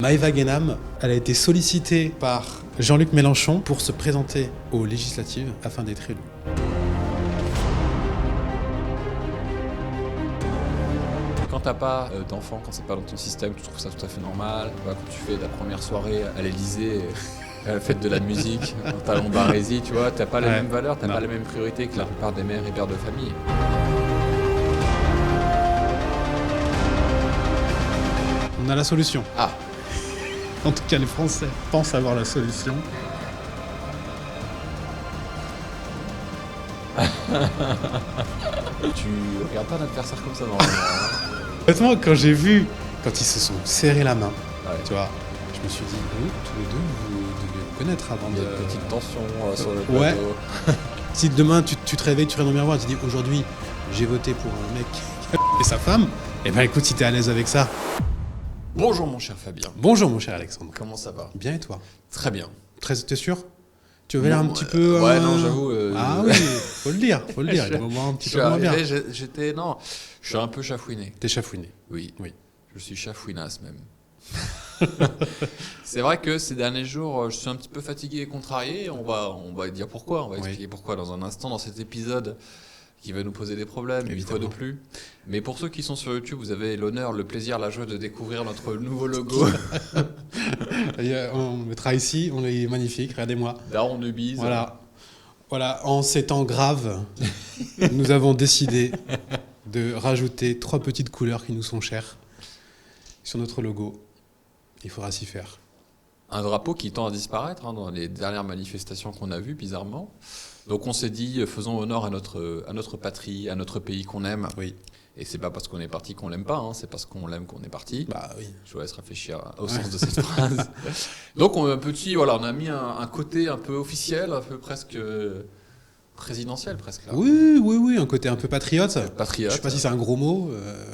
Maëva Guénam, elle a été sollicitée par Jean-Luc Mélenchon pour se présenter aux législatives afin d'être élue. Quand t'as pas d'enfant, quand c'est pas dans ton système, tu trouves ça tout à fait normal. Quand tu fais ta première soirée à l'Elysée, à la fête de la musique, en talon barésie, tu vois, t'as pas les mêmes valeurs, t'as pas les mêmes priorités que la plupart des mères et pères de famille. On a la solution. Ah, En tout cas, les Français pensent avoir la solution. tu regardes pas un adversaire comme ça normalement. Honnêtement, quand j'ai vu, quand ils se sont serrés la main, Ouais. tu vois, je me suis dit, oui, tous les deux, vous devez vous connaître avant Il y a une de... petite tension sur le plateau. Ouais. Si demain, tu te réveilles, tu regardes dans le miroir et tu dis, aujourd'hui, j'ai voté pour un mec et sa femme, eh ben écoute, si t'es à l'aise avec ça. Bonjour mon cher Fabien. Bonjour mon cher Alexandre. Comment ça va? Bien et toi? Très bien. T'es sûr? Tu avais l'air un Bon, petit peu... Ouais, non, j'avoue. Ah oui, faut le dire. Il y a des moments un petit peu moins bien. Je suis un peu chafouiné. T'es chafouiné. Oui. Oui. Je suis chafouinasse même. C'est vrai que ces derniers jours, je suis un petit peu fatigué et contrarié. On va dire pourquoi. On va expliquer pourquoi dans un instant dans cet épisode qui va nous poser des problèmes, une fois de plus. Mais pour ceux qui sont sur YouTube, vous avez l'honneur, le plaisir, la joie de découvrir notre nouveau logo. On mettra ici, on est magnifique, regardez-moi. Daron de bise. Voilà, en ces temps graves, nous avons décidé de rajouter 3 petites couleurs qui nous sont chères sur notre logo. Il faudra s'y faire. Un drapeau qui tend à disparaître dans les dernières manifestations qu'on a vues, bizarrement. Donc on s'est dit, faisons honneur à notre patrie, à notre pays qu'on aime. Oui. Et c'est pas parce qu'on est parti qu'on l'aime pas, c'est parce qu'on l'aime qu'on est parti. Bah oui. Je vous laisse réfléchir au sens de cette phrase. Donc on a mis un côté un peu officiel, un peu presque présidentiel presque là. Oui, un côté un peu patriote. Patriote. Je sais pas si c'est un gros mot.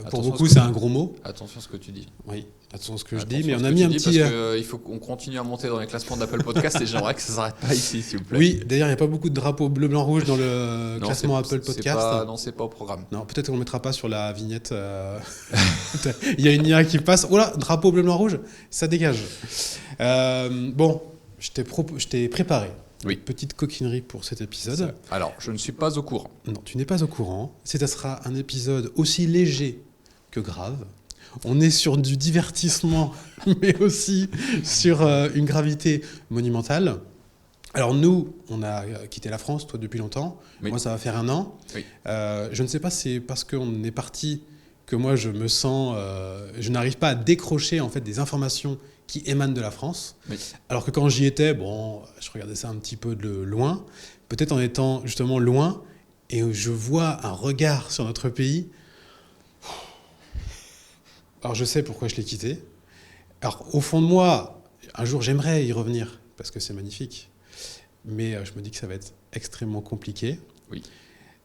Pour Attention beaucoup, à ce c'est que un gros mot. Attention à ce que tu dis. Oui, attention à ce que je Attention dis, mais à ce on a que mis tu un dis, petit... Parce qu'il faut qu'on continue à monter dans les classements d'Apple Podcast et j'aimerais que ça s'arrête pas ici, s'il vous plaît. Oui, d'ailleurs, il n'y a pas beaucoup de drapeaux bleu, blanc, rouge dans le classement Apple Podcast. Non, c'est pas au programme. Non, peut-être qu'on ne mettra pas sur la vignette. Il y a une IA qui passe. Oh là, drapeau bleu, blanc, rouge, ça dégage. Bon, je t'ai préparé une petite coquinerie pour cet épisode. Alors, je ne suis pas au courant. Non, tu n'es pas au courant. Ça sera un épisode aussi léger que grave. On est sur du divertissement, mais aussi sur une gravité monumentale. Alors nous, on a quitté la France, toi depuis longtemps. Oui. Moi, ça va faire 1 an. Oui. Je ne sais pas, c'est parce qu'on est parti que moi, je me sens... je n'arrive pas à décrocher en fait des informations qui émanent de la France. Oui. Alors que quand j'y étais, bon, je regardais ça un petit peu de loin. Peut-être en étant justement loin, et je vois un regard sur notre pays. Alors je sais pourquoi je l'ai quitté. Alors au fond de moi, un jour j'aimerais y revenir, parce que c'est magnifique. Mais je me dis que ça va être extrêmement compliqué. Oui.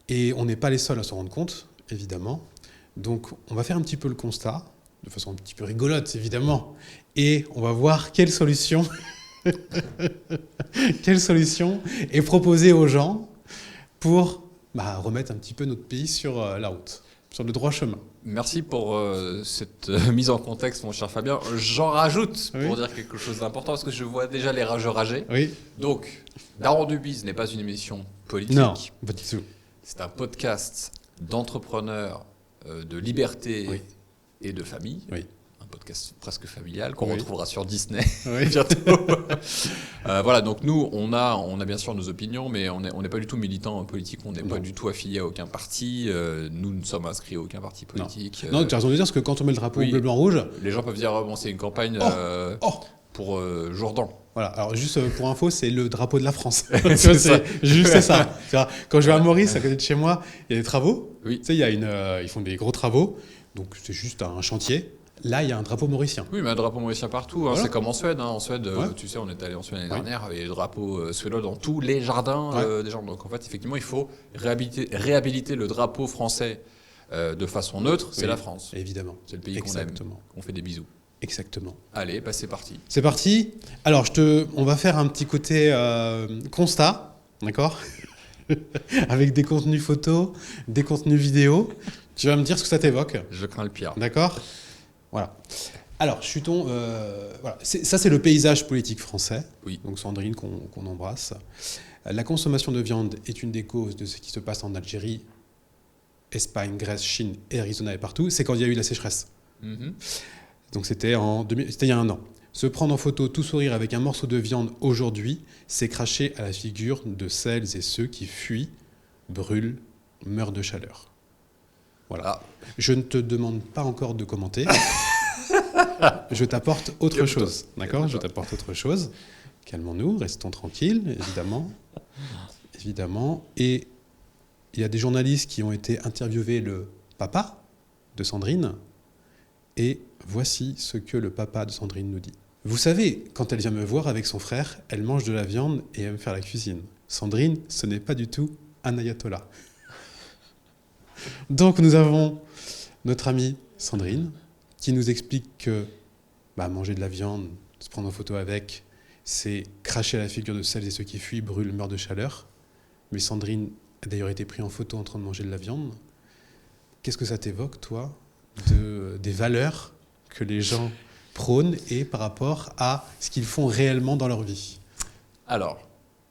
Et on n'est pas les seuls à s'en rendre compte, évidemment. Donc on va faire un petit peu le constat, de façon un petit peu rigolote, évidemment. Et on va voir quelle solution est proposée aux gens pour remettre un petit peu notre pays sur la route, sur le droit chemin. Merci pour cette mise en contexte, mon cher Fabien. J'en rajoute pour dire quelque chose d'important, parce que je vois déjà les rageux rager. Oui. Donc, Daron du Biz n'est pas une émission politique. Non, pas du tout. C'est un podcast d'entrepreneurs, de liberté et de famille. Oui. Un podcast presque familial qu'on Oui. retrouvera sur Disney Oui. bientôt. Voilà, donc nous, on a bien sûr nos opinions, mais on n'est pas du tout militants politiques, on n'est pas du tout affiliés à aucun parti. Nous ne sommes inscrits à aucun parti politique. Non, tu as raison de dire, parce que quand on met le drapeau bleu, blanc, rouge... Les gens peuvent dire, bon, c'est une campagne pour Jourdan. Voilà, alors juste pour info, c'est le drapeau de la France. C'est ça. Juste ça. Quand je vais à Maurice, à côté de chez moi, il y a des travaux. Oui. Tu sais, ils font des gros travaux, donc c'est juste un chantier. Là, il y a un drapeau mauricien. Oui, mais un drapeau mauricien partout. Voilà. C'est comme en Suède. En Suède, tu sais, on est allé en Suède l'année dernière, il y a des drapeaux suédois dans tous les jardins des gens. Donc en fait, effectivement, il faut réhabiliter le drapeau français de façon neutre. C'est la France. Évidemment. C'est le pays qu'on aime. On fait des bisous. Exactement. Allez, c'est parti. C'est parti. Alors, on va faire un petit côté constat, d'accord? Avec des contenus photos, des contenus vidéo. Tu vas me dire ce que ça t'évoque. Je crains le pire. D'accord? Voilà. Alors, Chuton, voilà. Ça c'est le paysage politique français. Oui. Donc Sandrine qu'on embrasse. La consommation de viande est une des causes de ce qui se passe en Algérie, Espagne, Grèce, Chine, Arizona et partout. C'est quand il y a eu la sécheresse. Mhm. Donc c'était il y a un an. Se prendre en photo tout sourire avec un morceau de viande aujourd'hui, c'est cracher à la figure de celles et ceux qui fuient, brûlent, meurent de chaleur. Voilà. Ah. Je ne te demande pas encore de commenter. Je t'apporte autre chose. D'accord ? Je t'apporte autre chose. Calmons-nous, restons tranquilles, évidemment. Évidemment. Et il y a des journalistes qui ont été interviewés le papa de Sandrine. Et voici ce que le papa de Sandrine nous dit. Vous savez, quand elle vient me voir avec son frère, elle mange de la viande et aime faire la cuisine. Sandrine, ce n'est pas du tout un ayatollah. Donc nous avons notre amie Sandrine qui nous explique que manger de la viande, se prendre en photo avec, c'est cracher à la figure de celles et ceux qui fuient, brûlent, meurent de chaleur. Mais Sandrine a d'ailleurs été prise en photo en train de manger de la viande. Qu'est-ce que ça t'évoque, toi, des valeurs que les gens prônent et par rapport à ce qu'ils font réellement dans leur vie ? Alors,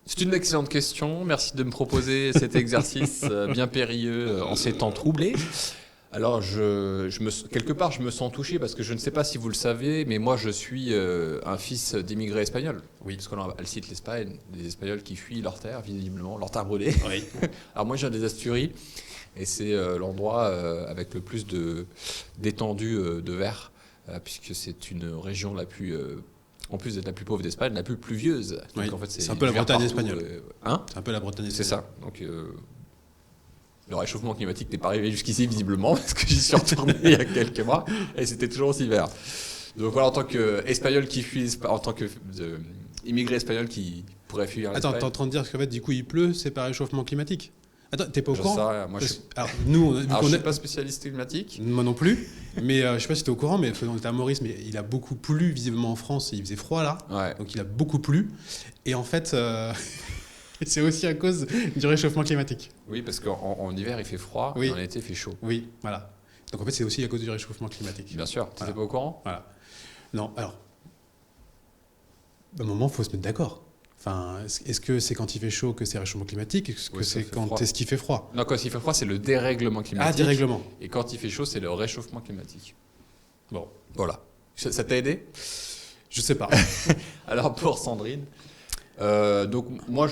c'est une excellente question. Merci de me proposer cet exercice bien périlleux en ces temps troublés. Alors, quelque part, je me sens touché parce que je ne sais pas si vous le savez, mais moi, je suis un fils d'immigrés espagnols. Oui. Parce qu'elle cite l'Espagne, des Espagnols qui fuient leur terre, visiblement, leur terre brûlée. Oui. Alors, moi, je viens des Asturies et c'est l'endroit avec le plus d'étendue de verre, puisque c'est une région la plus... en plus d'être la plus pauvre d'Espagne, la plus pluvieuse. Oui. Donc, en fait, c'est un peu la Bretagne espagnole. C'est un peu la Bretagne espagnole. C'est ça. Donc, le réchauffement climatique n'est pas arrivé jusqu'ici, visiblement, parce que j'y suis retourné il y a quelques mois, et c'était toujours aussi vert. Donc voilà, en tant qu'Espagnol qui fuit, en tant qu'immigré espagnol qui pourrait fuir l'Espagne. Attends, t'es en train de dire qu'en fait, du coup, il pleut, c'est pas réchauffement climatique ? Attends, t'es pas au courant ? Je sais rien. Moi, Alors, nous, je suis pas spécialiste climatique. Moi non plus, mais je sais pas si t'es au courant, mais on était à Maurice, mais il a beaucoup plu visiblement en France, et il faisait froid là, Ouais. donc il a beaucoup plu, et en fait, c'est aussi à cause du réchauffement climatique. Oui, parce qu'en hiver il fait froid, oui. Et en été il fait chaud. Oui, voilà. Donc en fait, c'est aussi à cause du réchauffement climatique. Bien sûr, tu n'étais pas au courant ? Voilà. Non, alors, à un moment, il faut se mettre d'accord. Enfin, est-ce que c'est quand il fait chaud que c'est réchauffement climatique ? Est-ce que c'est quand est-ce qu'il fait froid ? Non, quand il fait froid, c'est le dérèglement climatique. Ah, dérèglement. Et quand il fait chaud, c'est le réchauffement climatique. Bon, voilà. Ça t'a aidé ? Je sais pas. Alors pour Sandrine, donc moi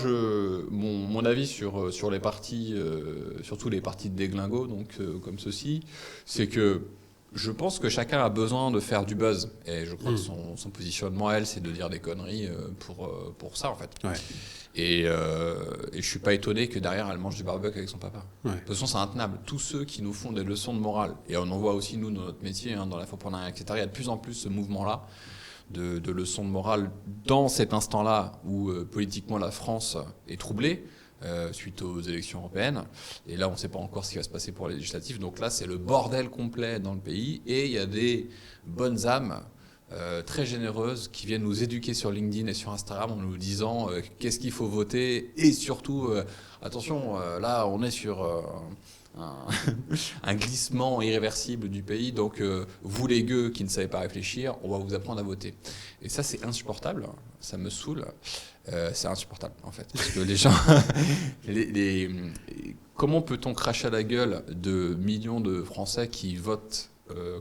mon avis sur les partis, surtout les partis de déglingo, donc comme ceci, c'est que je pense que chacun a besoin de faire du buzz, et je crois que son positionnement, elle, c'est de dire des conneries pour ça en fait. Ouais. Et je suis pas étonné que derrière elle mange du barbecue avec son papa. Ouais. De toute façon, c'est intenable. Tous ceux qui nous font des leçons de morale, et on en voit aussi nous dans notre métier, dans l'infoprenariat, etc. Il y a de plus en plus ce mouvement-là de leçons de morale dans cet instant-là où politiquement la France est troublée suite aux élections européennes. Et là, on ne sait pas encore ce qui va se passer pour les législatives. Donc là, c'est le bordel complet dans le pays. Et il y a des bonnes âmes très généreuses qui viennent nous éduquer sur LinkedIn et sur Instagram en nous disant qu'est-ce qu'il faut voter. Et surtout, attention, là, on est sur... un glissement irréversible du pays, donc vous les gueux qui ne savez pas réfléchir, on va vous apprendre à voter. Et ça c'est insupportable, ça me saoule, c'est insupportable en fait, parce que les gens, comment peut-on cracher à la gueule de millions de Français qui votent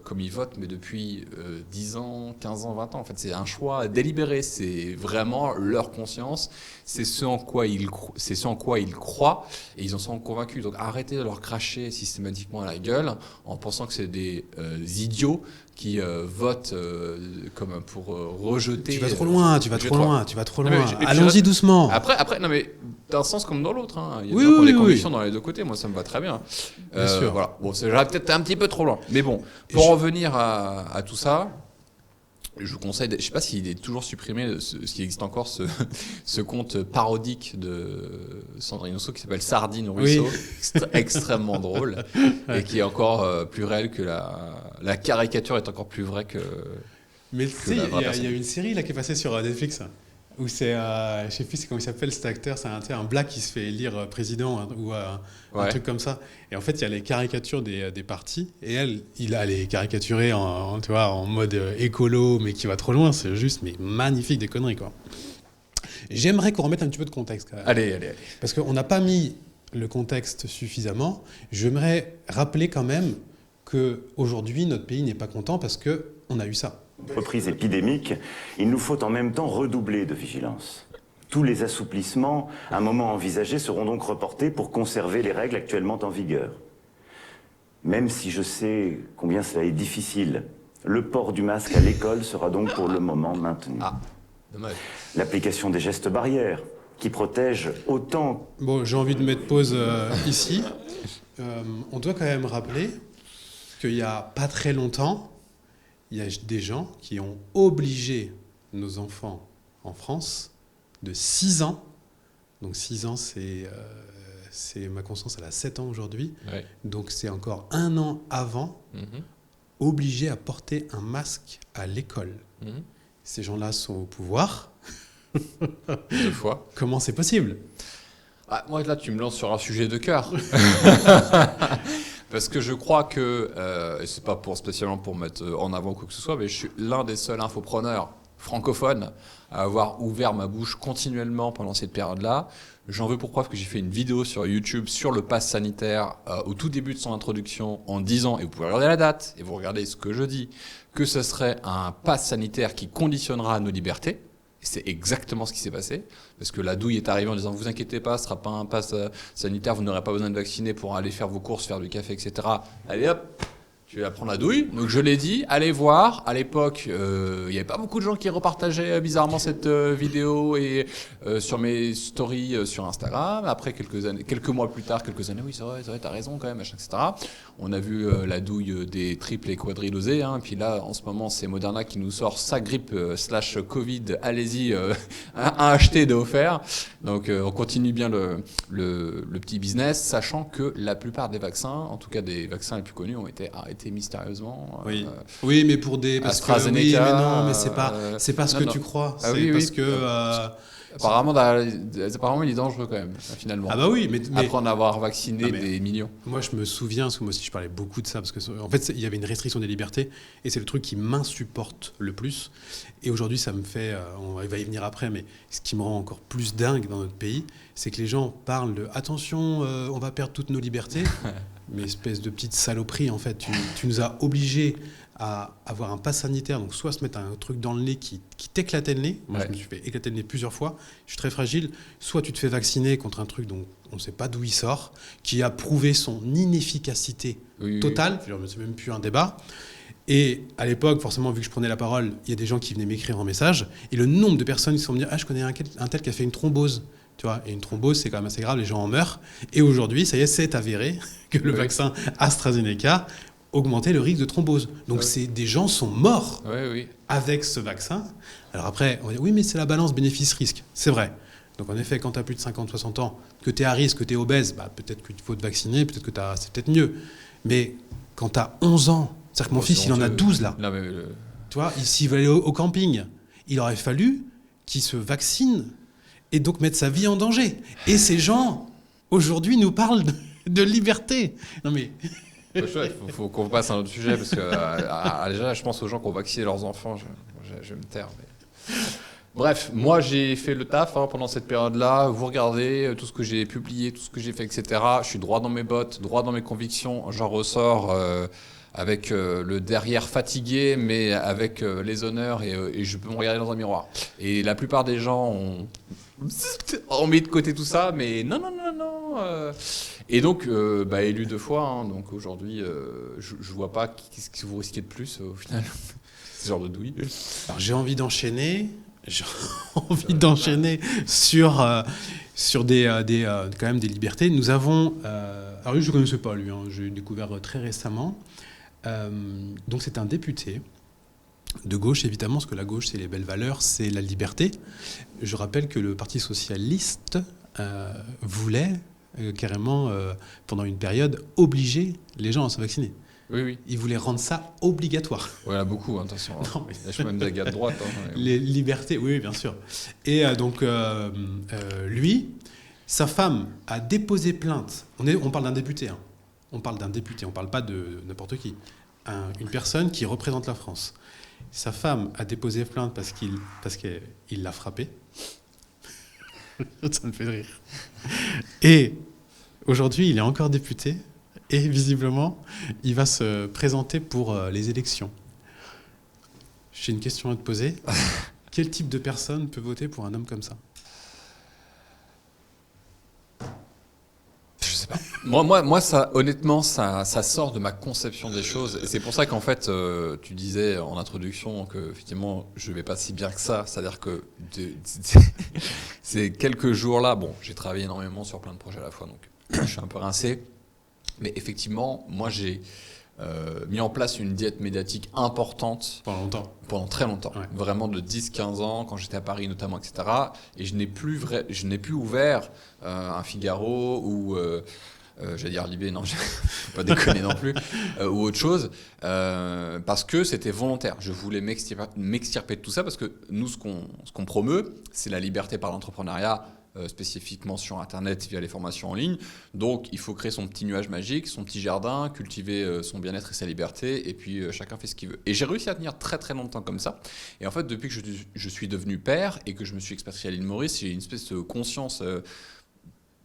comme ils votent, mais depuis 10 ans, 15 ans, 20 ans. En fait, c'est un choix délibéré, c'est vraiment leur conscience, c'est ce en quoi ils croient, et ils en sont convaincus. Donc arrêtez de leur cracher systématiquement à la gueule en pensant que c'est des idiots qui votent comme pour rejeter... Tu vas trop loin, tu vas trop loin. Allons-y doucement. Après, non mais d'un sens comme dans l'autre. Hein. Il y a des gens qui ont des convictions dans les deux côtés, moi ça me va très bien. Bien sûr. Voilà. Bon, j'aurais peut-être un petit peu trop loin. Mais bon, pour en venir à tout ça, je vous conseille, je ne sais pas s'il est toujours supprimé, s'il existe encore ce compte parodique de Sandrine Rousseau qui s'appelle Sardine Rousseau, extrêmement drôle, et qui est encore plus réel que la caricature est encore plus vraie que... Mais tu sais, il y a une série là qui est passée sur Netflix. Où c'est, je sais plus comment il s'appelle cet acteur, c'est un black qui se fait élire président hein, ou un truc comme ça. Et en fait, il y a les caricatures des partis. Et il a les caricaturées tu vois, en mode écolo, mais qui va trop loin. C'est juste, mais magnifique, des conneries, quoi. J'aimerais qu'on remette un petit peu de contexte. Quand même. Allez. Parce qu'on n'a pas mis le contexte suffisamment. J'aimerais rappeler quand même qu'aujourd'hui, notre pays n'est pas content parce qu'on a eu ça. Reprise épidémique, il nous faut en même temps redoubler de vigilance. Tous les assouplissements, à un moment envisagés, seront donc reportés pour conserver les règles actuellement en vigueur. Même si je sais combien cela est difficile, le port du masque à l'école sera donc pour le moment maintenu. Ah, dommage. L'application des gestes barrières, qui protègent autant... Bon, j'ai envie de mettre pause ici. On doit quand même rappeler qu'il n'y a pas très longtemps, il y a des gens qui ont obligé nos enfants en France de 6 ans, donc 6 ans c'est ma conscience, elle a 7 ans aujourd'hui, Ouais. donc c'est encore 1 an avant, obligés à porter un masque à l'école. Ces gens-là sont au pouvoir. 2 fois. Comment c'est possible ? Ah, moi, là, tu me lances sur un sujet de cœur. Parce que je crois que, et c'est pas spécialement pour mettre en avant quoi que ce soit, mais je suis l'un des seuls infopreneurs francophones à avoir ouvert ma bouche continuellement pendant cette période-là. J'en veux pour preuve que j'ai fait une vidéo sur YouTube sur le pass sanitaire au tout début de son introduction en disant, et vous pouvez regarder la date, et vous regardez ce que je dis, que ce serait un pass sanitaire qui conditionnera nos libertés. C'est exactement ce qui s'est passé, parce que la douille est arrivée en disant « Vous inquiétez pas, ce ne sera pas un pass sanitaire, vous n'aurez pas besoin de vacciner pour aller faire vos courses, faire du café, etc. » Allez hop, tu vas prendre la douille. Donc je l'ai dit, allez voir. À l'époque, il n'y avait pas beaucoup de gens qui repartageaient bizarrement cette vidéo et sur mes stories sur Instagram. Après quelques mois plus tard, quelques années, oui c'est vrai, t'as raison quand même, machin, etc. On a vu la douille des triples et quadridosés. Hein. Puis là, en ce moment, c'est Moderna qui nous sort sa grippe / Covid. Allez-y, à acheter et de offert. Donc on continue bien le petit business, sachant que la plupart des vaccins, en tout cas des vaccins les plus connus, ont été arrêtés mystérieusement. Oui, oui, mais pour des parce que oui, mais non, mais c'est pas ce que tu crois. Ah, c'est oui, parce oui. que Apparemment, il est dangereux quand même, finalement. Ah bah oui, mais après en avoir vacciné des millions. Moi, je me souviens, parce que moi aussi, je parlais beaucoup de ça, parce que en fait, il y avait une restriction des libertés, et c'est le truc qui m'insupporte le plus. Et aujourd'hui, ça me fait, on va y venir après, mais ce qui me rend encore plus dingue dans notre pays, c'est que les gens parlent de attention, on va perdre toutes nos libertés, mais espèce de petite saloperie, en fait, tu nous as obligés à avoir un pass sanitaire, donc soit se mettre un truc dans le nez qui t'éclatait le nez, moi je me suis fait éclater le nez plusieurs fois, je suis très fragile, soit tu te fais vacciner contre un truc dont on ne sait pas d'où il sort, qui a prouvé son inefficacité totale, c'est même plus un débat. Et à l'époque, forcément, vu que je prenais la parole, il y a des gens qui venaient m'écrire en message, et le nombre de personnes qui se sont me dire « Ah, je connais un tel qui a fait une thrombose ». Tu vois, et une thrombose, c'est quand même assez grave, les gens en meurent. Et aujourd'hui, ça y est, c'est avéré que le vaccin AstraZeneca augmentait le risque de thrombose. Donc des gens sont morts avec ce vaccin. Alors après, on va dire, oui, mais c'est la balance bénéfice-risque. C'est vrai. Donc en effet, quand tu as plus de 50-60 ans, que tu es à risque, que tu es obèse, bah, peut-être qu'il faut te vacciner, peut-être que c'est peut-être mieux. Mais quand tu as 11 ans, c'est-à-dire que mon fils, il en a 12 là. Non, mais tu vois, s'il veut aller au camping, il aurait fallu qu'il se vaccine et donc mettre sa vie en danger. Et ces gens, aujourd'hui, nous parlent de liberté. Non mais... Il faut qu'on passe à un autre sujet, parce que déjà, je pense aux gens qui ont vacciné leurs enfants, je vais me taire. Mais... Bref, moi j'ai fait le taf pendant cette période-là. Vous regardez tout ce que j'ai publié, tout ce que j'ai fait, etc. Je suis droit dans mes bottes, droit dans mes convictions. J'en ressors avec le derrière fatigué, mais avec les honneurs, et je peux me regarder dans un miroir. Et la plupart des gens ont mis de côté tout ça, mais non. Et donc, élu 2 fois. Donc aujourd'hui, je vois pas qu'est-ce que vous risquez de plus au final. Ce genre de douille. Alors j'ai envie d'enchaîner. Sur quand même des libertés. Nous avons... alors lui, je ne connaissais pas, lui. J'ai découvert très récemment. Donc c'est un député de gauche, évidemment, parce que la gauche, c'est les belles valeurs, c'est la liberté. Je rappelle que le Parti socialiste voulait carrément, pendant une période, obliger les gens à se vacciner. Oui. Il voulait rendre ça obligatoire. Voilà, beaucoup, attention. Non, mais... Il y a même des gars de droite. Les libertés, oui, bien sûr. Et donc, lui, sa femme a déposé plainte. On parle d'un député. Hein. On parle d'un député, on ne parle pas de n'importe qui. Une personne qui représente la France. Sa femme a déposé plainte parce qu'il l'a frappé. Ça me fait rire. Et aujourd'hui, il est encore député. Et visiblement, il va se présenter pour les élections. J'ai une question à te poser. Quel type de personne peut voter pour un homme comme ça ? Je sais pas. Moi, ça, honnêtement, ça sort de ma conception des choses. Et c'est pour ça qu'en fait, tu disais en introduction que effectivement, je vais pas si bien que ça. C'est-à-dire que ces quelques jours-là, bon, j'ai travaillé énormément sur plein de projets à la fois, donc je suis un peu rincé. Mais effectivement, moi, j'ai mis en place une diète médiatique importante. Pendant très longtemps. Ouais. Vraiment de 10-15 ans, quand j'étais à Paris notamment, etc. Et je n'ai plus ouvert un Figaro ou, j'allais dire Libé, non, je ne vais pas déconner non plus, ou autre chose, parce que c'était volontaire. Je voulais m'extirper de tout ça, parce que nous, ce qu'on promeut, c'est la liberté par l'entrepreneuriat, spécifiquement sur Internet via les formations en ligne. Donc, il faut créer son petit nuage magique, son petit jardin, cultiver son bien-être et sa liberté, et puis chacun fait ce qu'il veut. Et j'ai réussi à tenir très très longtemps comme ça. Et en fait, depuis que je suis devenu père et que je me suis expatrié à l'île Maurice, j'ai une espèce de conscience, je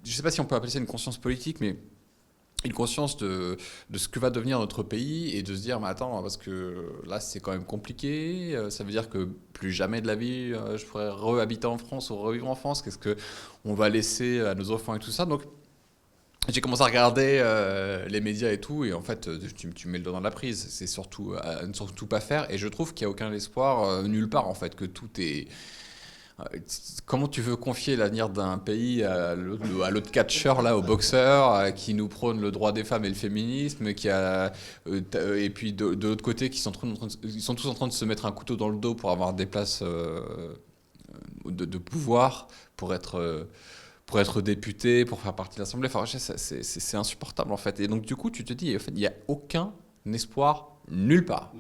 ne sais pas si on peut appeler ça une conscience politique, mais une conscience de ce que va devenir notre pays et de se dire, mais attends, parce que là, c'est quand même compliqué. Ça veut dire que plus jamais de la vie, je pourrais rehabiter en France ou revivre en France. Qu'est-ce qu'on va laisser à nos enfants et tout ça. Donc, j'ai commencé à regarder les médias et tout. Et en fait, tu mets le doigt dans la prise. C'est surtout à ne surtout pas faire. Et je trouve qu'il n'y a aucun espoir nulle part, en fait, que tout est... Comment tu veux confier l'avenir d'un pays à l'autre catcheur, là, au boxeur, qui nous prône le droit des femmes et le féminisme, et puis de l'autre côté, ils sont tous en train de se mettre un couteau dans le dos pour avoir des places de pouvoir, pour être député, pour faire partie de l'Assemblée. Enfin, c'est insupportable, en fait. Et donc, du coup, tu te dis, en fait, il n'y a aucun espoir nulle part.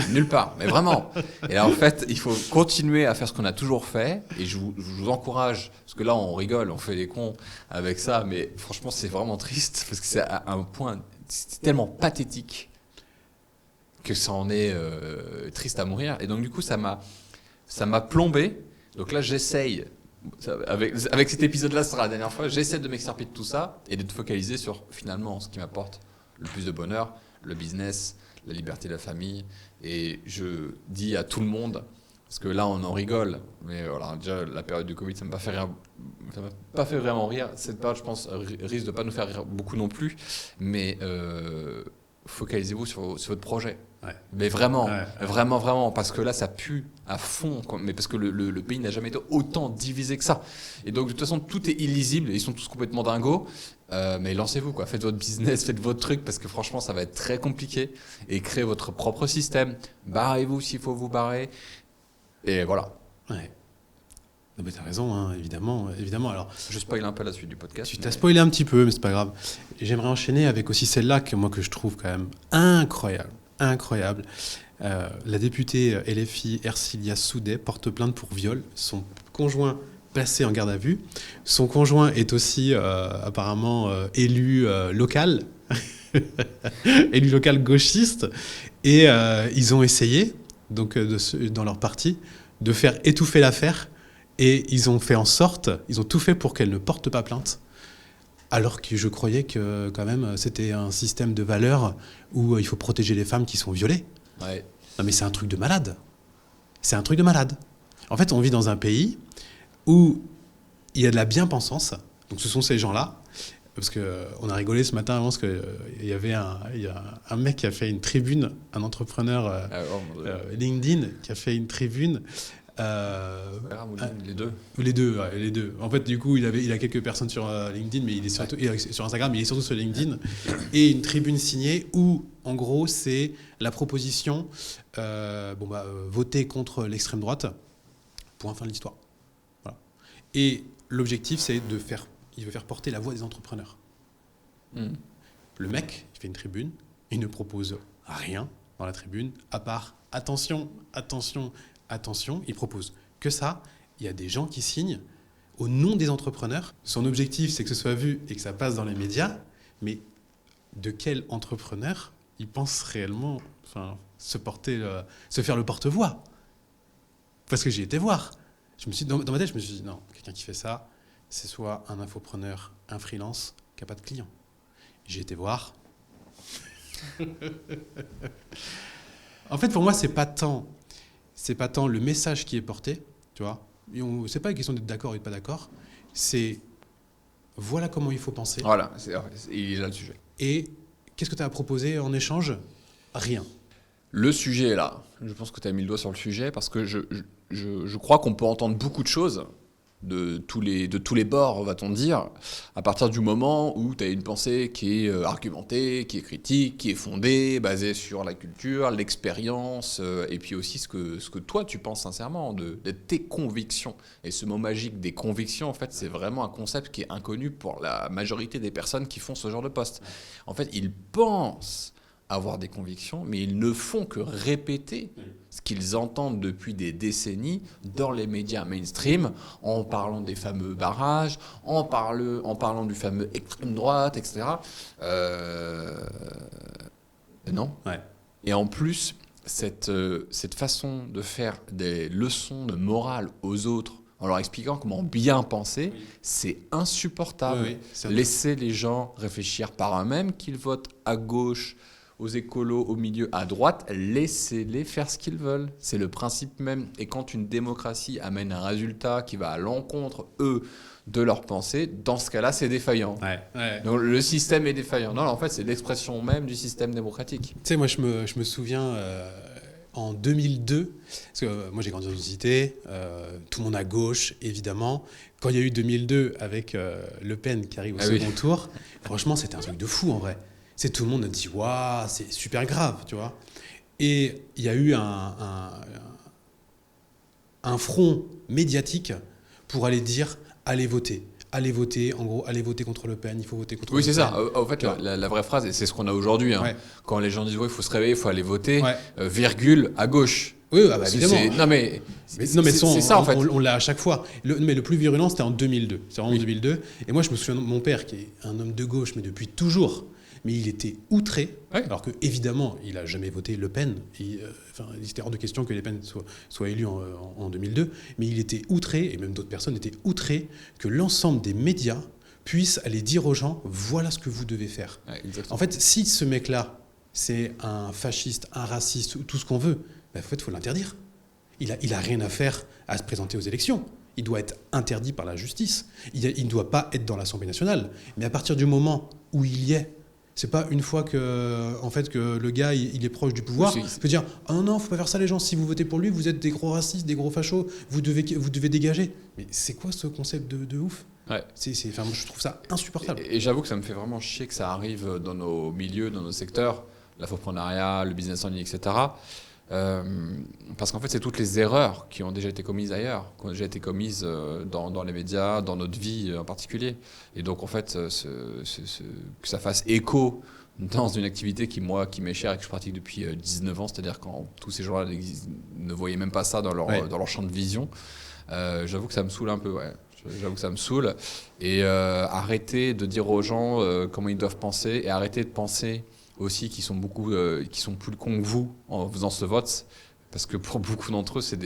Nulle part, mais vraiment. Et là, en fait, il faut continuer à faire ce qu'on a toujours fait. Et je vous encourage, parce que là, on rigole, on fait des cons avec ça, mais franchement, c'est vraiment triste, parce que c'est à un point, c'est tellement pathétique que ça en est triste à mourir. Et donc, du coup, ça m'a plombé. Donc là, j'essaye, avec cet épisode-là, ce sera la dernière fois, j'essaie de m'extirper de tout ça et de te focaliser sur, finalement, ce qui m'apporte le plus de bonheur, le business, la liberté de la famille. Et je dis à tout le monde, parce que là on en rigole, mais voilà, déjà la période du Covid, ça ne m'a pas fait vraiment rire. Cette période, je pense, risque de ne pas nous faire rire beaucoup non plus, mais focalisez-vous sur votre projet. Ouais. Mais vraiment, vraiment, parce que là ça pue à fond, mais parce que le pays n'a jamais été autant divisé que ça. Et donc de toute façon tout est illisible, ils sont tous complètement dingos, mais lancez-vous, quoi. Faites votre business, faites votre truc, parce que franchement ça va être très compliqué, et créez votre propre système, barrez-vous s'il faut vous barrer, et voilà. Ouais. Non mais t'as raison, hein, évidemment. Alors, je spoil un peu la suite du podcast. Tu t'as spoilé un petit peu, mais c'est pas grave. J'aimerais enchaîner avec aussi celle-là que je trouve quand même incroyable. La députée LFI Ercilia Soudet porte plainte pour viol. Son conjoint placé en garde à vue. Son conjoint est aussi apparemment élu local, élu local gauchiste. Et ils ont essayé, donc dans leur parti, de faire étouffer l'affaire. Et ils ont fait en sorte, ils ont tout fait pour qu'elle ne porte pas plainte. Alors que je croyais que quand même c'était un système de valeurs où il faut protéger les femmes qui sont violées. Ouais. Non mais c'est un truc de malade. C'est un truc de malade. En fait, on vit dans un pays où il y a de la bien-pensance. Donc ce sont ces gens-là. Parce qu'on a rigolé ce matin avant, parce qu'il y a un mec qui a fait une tribune, un entrepreneur LinkedIn qui a fait une tribune. Les deux. Les deux. En fait, du coup, il a quelques personnes sur LinkedIn, mais il est surtout sur Instagram, mais il est surtout sur LinkedIn. Et une tribune signée où, en gros, c'est la proposition voter contre l'extrême droite. Point, fin de l'histoire. Voilà. Et l'objectif, c'est il veut faire porter la voix des entrepreneurs. Le mec, il fait une tribune, Il ne propose rien dans la tribune, à part attention, attention, attention. Il propose que ça. Il y a des gens qui signent au nom des entrepreneurs. Son objectif, c'est que ce soit vu et que ça passe dans les médias. Mais de quel entrepreneur il pense réellement se faire le porte-voix? Parce que j'ai été voir. Dans ma tête, je me suis dit, non, quelqu'un qui fait ça, c'est soit un infopreneur, un freelance qui n'a pas de clients. J'ai été voir. En fait, pour moi, c'est pas tant le message qui est porté, tu vois. C'est pas une question d'être d'accord ou de pas d'accord. C'est voilà comment il faut penser. Voilà, il est là le sujet. Et qu'est-ce que tu as à proposer en échange? Rien. Le sujet est là. Je pense que tu as mis le doigt sur le sujet parce que je crois qu'on peut entendre beaucoup de choses de tous les bords, va-t-on dire, à partir du moment où tu as une pensée qui est argumentée, qui est critique, qui est fondée, basée sur la culture, l'expérience, et puis aussi ce que toi tu penses sincèrement, de tes convictions. Et ce mot magique des convictions, en fait, c'est vraiment un concept qui est inconnu pour la majorité des personnes qui font ce genre de poste. En fait, ils pensent avoir des convictions, mais ils ne font que répéter ce qu'ils entendent depuis des décennies dans les médias mainstream, en parlant des fameux barrages, en parlant du fameux extrême droite, etc. Non. Ouais. Et en plus, cette façon de faire des leçons de morale aux autres, en leur expliquant comment bien penser, c'est insupportable. Laissez les gens réfléchir par eux-mêmes, qu'ils votent à gauche, aux écolos, au milieu, à droite, laissez-les faire ce qu'ils veulent. C'est le principe même. Et quand une démocratie amène un résultat qui va à l'encontre, eux, de leur pensée, dans ce cas-là, c'est défaillant. Ouais. Donc le système est défaillant. Non, en fait, c'est l'expression même du système démocratique. Tu sais, moi, je me souviens, en 2002, parce que moi, j'ai grandi dans une cité, tout le monde à gauche, évidemment. Quand il y a eu 2002 avec Le Pen qui arrive au second tour, franchement, c'était un truc de fou, en vrai. C'est tout le monde a dit waouh, c'est super grave, tu vois. Et il y a eu un front médiatique pour aller dire allez voter, en gros, allez voter contre Le Pen, il faut voter contre Le Pen. Oui, c'est ça. En fait, la vraie phrase, et c'est ce qu'on a aujourd'hui, hein. Quand les gens disent il faut se réveiller, il faut aller voter, virgule à gauche. Oui, évidemment. Non, mais c'est ça, en fait. On l'a à chaque fois. Mais le plus virulent, c'était en 2002. C'est vraiment en 2002. Et moi, je me souviens de mon père, qui est un homme de gauche, mais depuis toujours. Mais il était outré, alors que évidemment, il n'a jamais voté Le Pen. Il était hors de question que Le Pen soit élu en 2002. Mais il était outré, et même d'autres personnes étaient outrées, que l'ensemble des médias puissent aller dire aux gens voilà ce que vous devez faire. En fait, si ce mec-là, c'est un fasciste, un raciste, ou tout ce qu'on veut, en fait, il faut l'interdire. Il a rien à faire à se présenter aux élections. Il doit être interdit par la justice. Il ne doit pas être dans l'Assemblée nationale. Mais à partir du moment où il y est, c'est pas une fois que le gars il est proche du pouvoir, peut dire ah non, faut pas faire ça les gens. Si vous votez pour lui, vous êtes des gros racistes, des gros fachos. Vous devez dégager. Mais c'est quoi ce concept de ouf? Moi, je trouve ça insupportable. Et j'avoue que ça me fait vraiment chier que ça arrive dans nos milieux, dans nos secteurs, l'infoprenariat, le business en ligne, etc. Parce qu'en fait, c'est toutes les erreurs qui ont déjà été commises ailleurs, qui ont déjà été commises dans les médias, dans notre vie en particulier. Et donc, en fait, que ça fasse écho dans une activité qui m'est chère et que je pratique depuis 19 ans, c'est-à-dire quand tous ces gens-là ne voyaient même pas ça dans leur champ de vision, j'avoue que ça me saoule un peu, J'avoue que ça me saoule. Et arrêter de dire aux gens comment ils doivent penser et arrêter de penser aussi qui sont plus cons que vous en faisant ce vote, parce que pour beaucoup d'entre eux c'est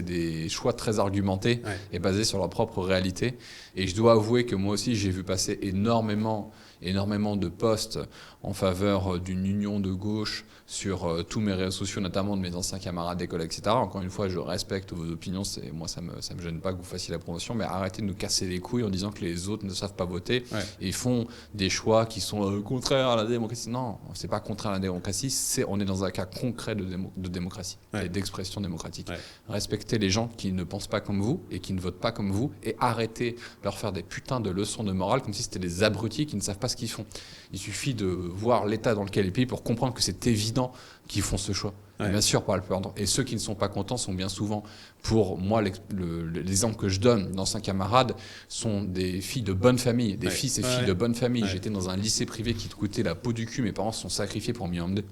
des choix très argumentés et basés sur leur propre réalité. Et je dois avouer que moi aussi j'ai vu passer énormément de posts en faveur d'une union de gauche sur tous mes réseaux sociaux, notamment de mes anciens camarades d'école, etc. Encore une fois, je respecte vos opinions, moi ça me gêne pas que vous fassiez la promotion, mais arrêtez de nous casser les couilles en disant que les autres ne savent pas voter et font des choix qui sont contraires à la démocratie. Non, c'est pas contraire à la démocratie, on est dans un cas concret de démocratie et d'expression démocratique. Respectez les gens qui ne pensent pas comme vous et qui ne votent pas comme vous, et arrêtez de leur faire des putains de leçons de morale comme si c'était des abrutis qui ne savent pas ce qu'ils font. Il suffit de voir l'état dans lequel ils vivent pour comprendre que c'est évident qu'ils font ce choix. Ouais. Bien sûr, par le peur. Et ceux qui ne sont pas contents sont bien souvent, pour moi, l'exemple que je donne d'anciens camarades, sont des filles de bonne famille, des fils et filles de bonne famille. J'étais dans un lycée privé qui te coûtait la peau du cul. Mes parents se sont sacrifiés pour m'y emmener.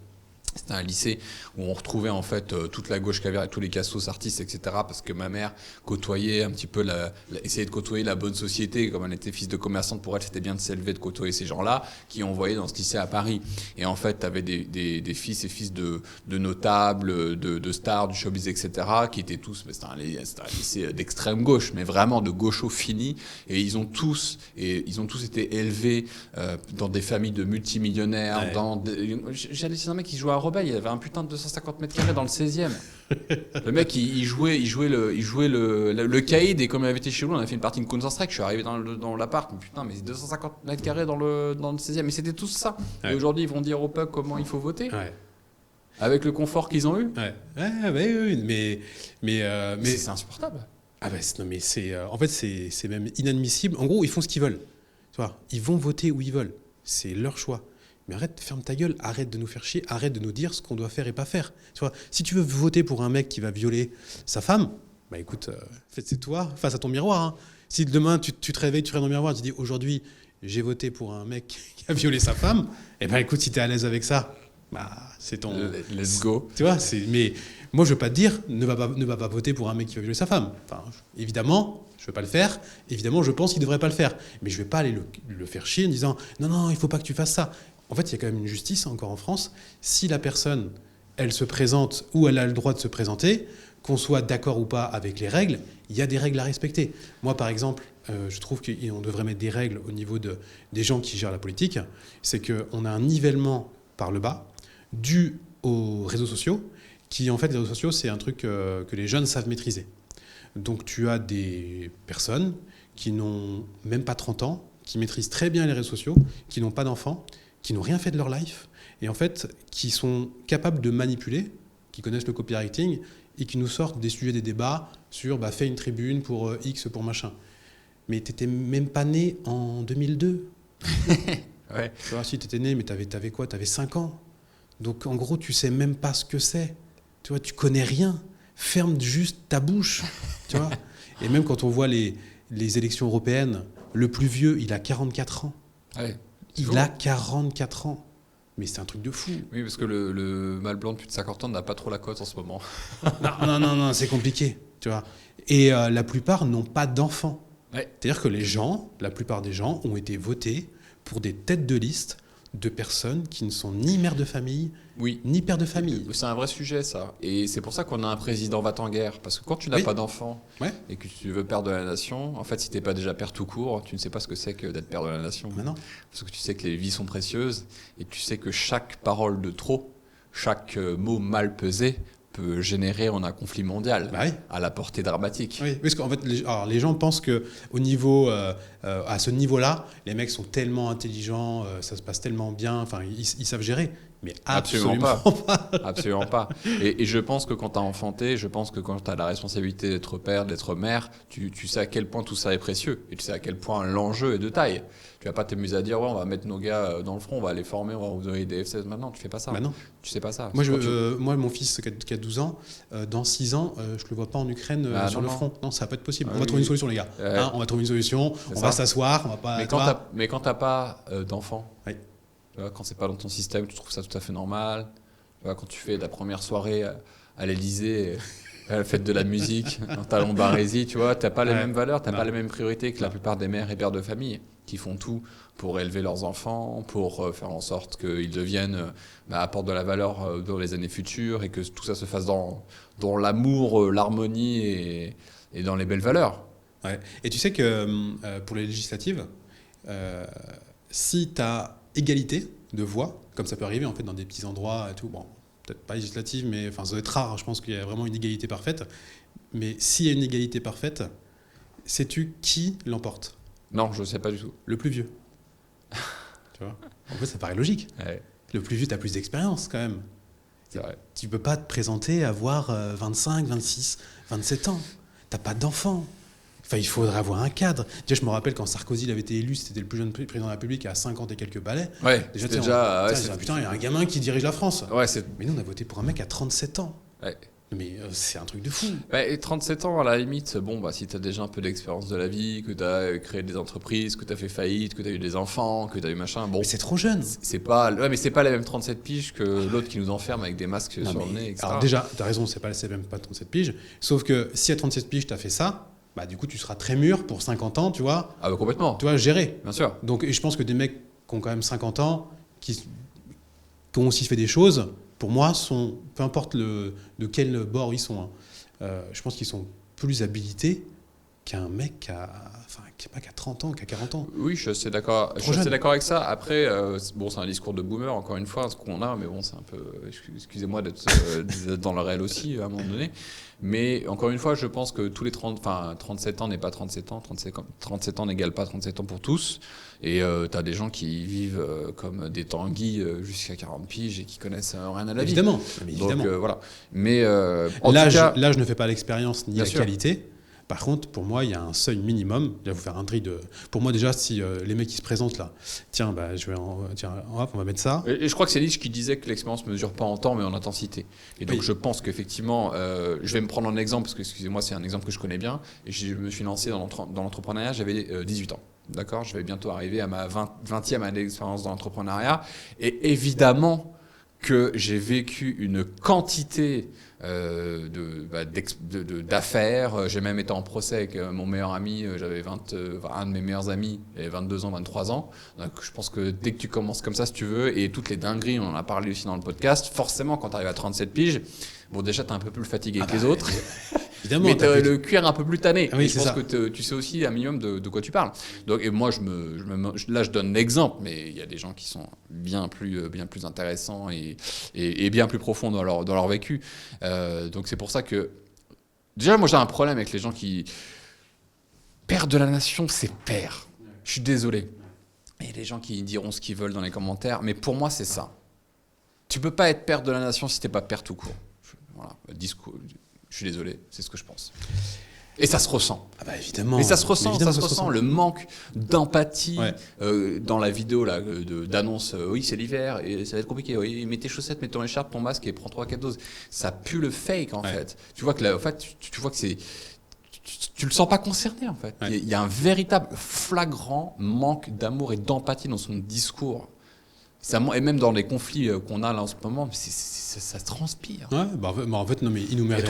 C'était un lycée où on retrouvait en fait toute la gauche caverne, tous les cassos artistes, etc. Parce que ma mère côtoyait un petit peu, essayait de côtoyer la bonne société. Comme elle était fils de commerçante, pour elle, c'était bien de s'élever, de côtoyer ces gens-là qui envoyaient dans ce lycée à Paris. Et en fait, tu avais des fils et fils de notables, de stars, du showbiz, etc. qui étaient tous, c'était un lycée d'extrême gauche, mais vraiment de gaucho fini. Et ils ont tous été élevés dans des familles de multimillionnaires. J'allais chez un mec qui jouait à Rebelle, il avait un putain de 250 mètres carrés dans le 16e. Le mec, il jouait le caïd, et comme il avait été chez nous, on avait fait une partie de Counter-Strike. Je suis arrivé dans l'appart, putain, mais 250 mètres carrés dans le 16e. Mais c'était tout ça. Et aujourd'hui, ils vont dire au peuple comment il faut voter. Avec le confort qu'ils ont eu. Mais c'est insupportable. En fait, c'est même inadmissible. En gros, ils font ce qu'ils veulent. Tu vois, ils vont voter où ils veulent. C'est leur choix. Mais ferme ta gueule, arrête de nous faire chier, arrête de nous dire ce qu'on doit faire et pas faire. Tu vois, si tu veux voter pour un mec qui va violer sa femme, bah écoute, c'est toi face à ton miroir. Hein. Si demain tu te réveilles, tu regardes dans le miroir, tu dis aujourd'hui j'ai voté pour un mec qui a violé sa femme, et ben écoute, si t'es à l'aise avec ça, bah c'est ton. Let's go. Tu vois, mais moi je veux pas te dire ne va pas voter pour un mec qui va violer sa femme. Enfin, évidemment. Je ne veux pas le faire. Évidemment, je pense qu'il ne devrait pas le faire. Mais je ne vais pas aller le faire chier en disant « Non, il ne faut pas que tu fasses ça ». En fait, il y a quand même une justice encore en France. Si la personne, elle se présente ou elle a le droit de se présenter, qu'on soit d'accord ou pas avec les règles, il y a des règles à respecter. Moi, par exemple, je trouve qu'on devrait mettre des règles au niveau des gens qui gèrent la politique. C'est qu'on a un nivellement par le bas dû aux réseaux sociaux, qui, en fait, les réseaux sociaux, c'est un truc que les jeunes savent maîtriser. Donc tu as des personnes qui n'ont même pas 30 ans, qui maîtrisent très bien les réseaux sociaux, qui n'ont pas d'enfants, qui n'ont rien fait de leur life, et en fait qui sont capables de manipuler, qui connaissent le copywriting, et qui nous sortent des sujets, des débats sur fais une tribune pour X, pour machin. Mais t'étais même pas né en 2002. Ouais. Tu vois, si t'étais né, mais t'avais quoi ? T'avais 5 ans. Donc en gros, tu sais même pas ce que c'est. Tu vois, tu connais rien. Ferme juste ta bouche, tu vois. Et même quand on voit les élections européennes, le plus vieux, il a 44 ans. Ouais, il a 44 ans. Mais c'est un truc de fou. Oui, parce que le mâle blanc de plus de 50 ans n'a pas trop la cote en ce moment. Non, c'est compliqué, tu vois. Et la plupart n'ont pas d'enfants. Ouais. C'est-à-dire que la plupart des gens ont été votés pour des têtes de liste de personnes qui ne sont ni mères de famille, ni pères de famille. C'est un vrai sujet, ça. Et c'est pour ça qu'on a un président va-t-en-guerre. Parce que quand tu n'as pas d'enfant et que tu veux père de la nation, en fait, si tu n'es pas déjà père tout court, tu ne sais pas ce que c'est que d'être père de la nation. Mais non. Parce que tu sais que les vies sont précieuses et tu sais que chaque parole de trop, chaque mot mal pesé peut générer un conflit mondial à la portée dramatique. Oui, parce qu'en fait, les gens pensent qu'au niveau, à ce niveau-là, les mecs sont tellement intelligents, ça se passe tellement bien, enfin, ils savent gérer. Mais absolument pas. Absolument pas. Et je pense que quand tu as enfanté, je pense que quand tu as la responsabilité d'être père, d'être mère, tu sais à quel point tout ça est précieux. Et tu sais à quel point l'enjeu est de taille. Tu vas pas t'amuser à dire on va mettre nos gars dans le front, on va les former, on va vous donner des F16 maintenant. Tu fais pas ça. Non. Tu sais pas ça. Moi, mon fils qui a 12 ans, dans 6 ans, je le vois pas en Ukraine sur le front. Non, ça va pas être possible. On va trouver une solution, les gars. On va trouver une solution. Va s'asseoir. On va pas. Mais quand t'as pas d'enfant. Oui. Quand c'est pas dans ton système, tu trouves ça tout à fait normal. Quand tu fais ta première soirée à l'Elysée, à la fête de la musique, dans ta Lombardie, tu vois, t'as pas les mêmes valeurs, t'as pas les mêmes priorités que la plupart des mères et pères de famille qui font tout pour élever leurs enfants, pour faire en sorte qu'ils deviennent apportent de la valeur dans les années futures et que tout ça se fasse dans l'amour, l'harmonie et dans les belles valeurs. Ouais. Et tu sais que pour les législatives, si tu as égalité de voix, comme ça peut arriver en fait dans des petits endroits et tout, bon, peut-être pas législative, mais enfin ça doit être rare, je pense qu'il y a vraiment une égalité parfaite. Mais s'il y a une égalité parfaite, sais-tu qui l'emporte ? Non, je sais pas du tout. Le plus vieux. Tu vois ? En fait, ça paraît logique. Ouais. Le plus vieux, tu as plus d'expérience quand même. C'est vrai. Tu peux pas te présenter à avoir 25, 26, 27 ans. T'as pas d'enfant. Enfin, il faudrait avoir un cadre. Déjà, je me rappelle quand Sarkozy il avait été élu, c'était le plus jeune président de la République à 50 et quelques balais. Ouais, Déjà, putain, il y a un gamin qui dirige la France. Ouais, mais nous, on a voté pour un mec à 37 ans. Ouais. Mais c'est un truc de fou. Et 37 ans, à la limite, si tu as déjà un peu d'expérience de la vie, que tu as créé des entreprises, que tu as fait faillite, que tu as eu des enfants, que tu as eu machin, bon. Mais c'est trop jeune. C'est pas les mêmes 37 piges que l'autre qui nous enferme avec des masques sur le nez, etc. Alors déjà, tu as raison, c'est même pas 37 piges. Sauf que si à 37 piges, tu as fait ça, bah du coup, tu seras très mûr pour 50 ans, tu vois. Ah bah complètement. Tu vois, gérer. Bien sûr. Donc, et je pense que des mecs qui ont quand même 50 ans, qui ont aussi fait des choses, pour moi, peu importe de quel bord ils sont, je pense qu'ils sont plus habilités qu'un mec qui a 30 ans, qui a 40 ans. Oui, je suis assez d'accord. Je suis assez d'accord avec ça. Après, c'est un discours de boomer, encore une fois, ce qu'on a, mais bon, c'est un peu... Excusez-moi d'être dans le réel aussi, à un moment donné. Mais encore une fois, je pense que tous les 37 ans n'est pas 37 ans, 37 ans n'égale pas 37 ans pour tous. Et tu as des gens qui vivent comme des tanguis jusqu'à 40 piges et qui connaissent rien à la vie. Évidemment. Donc voilà. Mais l'âge ne fait pas l'expérience ni la qualité. Par contre, pour moi, il y a un seuil minimum. Je vais vous faire un tri de... Pour moi, déjà, si les mecs qui se présentent là, tiens, on va mettre ça. Et je crois que c'est Nietzsche qui disait que l'expérience ne mesure pas en temps, mais en intensité. Et donc, je pense qu'effectivement, je vais me prendre un exemple, parce que, excusez-moi, c'est un exemple que je connais bien. Et je me suis lancé dans l'entrepreneuriat, j'avais 18 ans. D'accord ? Je vais bientôt arriver à ma 20e année d'expérience dans l'entrepreneuriat. Et évidemment que j'ai vécu une quantité d'affaires. J'ai même été en procès avec mon meilleur ami. J'avais un de mes meilleurs amis, il avait 22 ans, 23 ans. Donc je pense que dès que tu commences comme ça, si tu veux, et toutes les dingueries, on en a parlé aussi dans le podcast, forcément, quand tu arrives à 37 piges, bon, déjà, tu es un peu plus fatigué que les autres. Évidemment, mais tu as le cuir un peu plus tanné. Ah oui, je pense que tu sais aussi un minimum de quoi tu parles. Donc, et moi, là, je donne l'exemple, mais il y a des gens qui sont bien plus intéressants et bien plus profonds dans leur vécu. Donc c'est pour ça que... Déjà, moi, j'ai un problème avec les gens qui... Père de la nation, c'est père. Je suis désolé. Et les gens qui diront ce qu'ils veulent dans les commentaires, mais pour moi, c'est ça. Tu peux pas être père de la nation si t'es pas père tout court. Voilà, discours... Je suis désolé, c'est ce que je pense. Et ça se ressent. Ah bah évidemment. Mais ça se ressent, le manque d'empathie dans la vidéo là, d'annonce. Oui, c'est l'hiver et ça va être compliqué. Oui, mets tes chaussettes, mets ton écharpe, ton masque et prends 3-4 doses. Ça pue le fake en fait. Tu vois que là, en fait, tu vois que c'est... Tu le sens pas concerné en fait. Il y a un véritable flagrant manque d'amour et d'empathie dans son discours. Et même dans les conflits qu'on a là en ce moment, ça se transpire. Ouais, en fait, non, mais il nous met en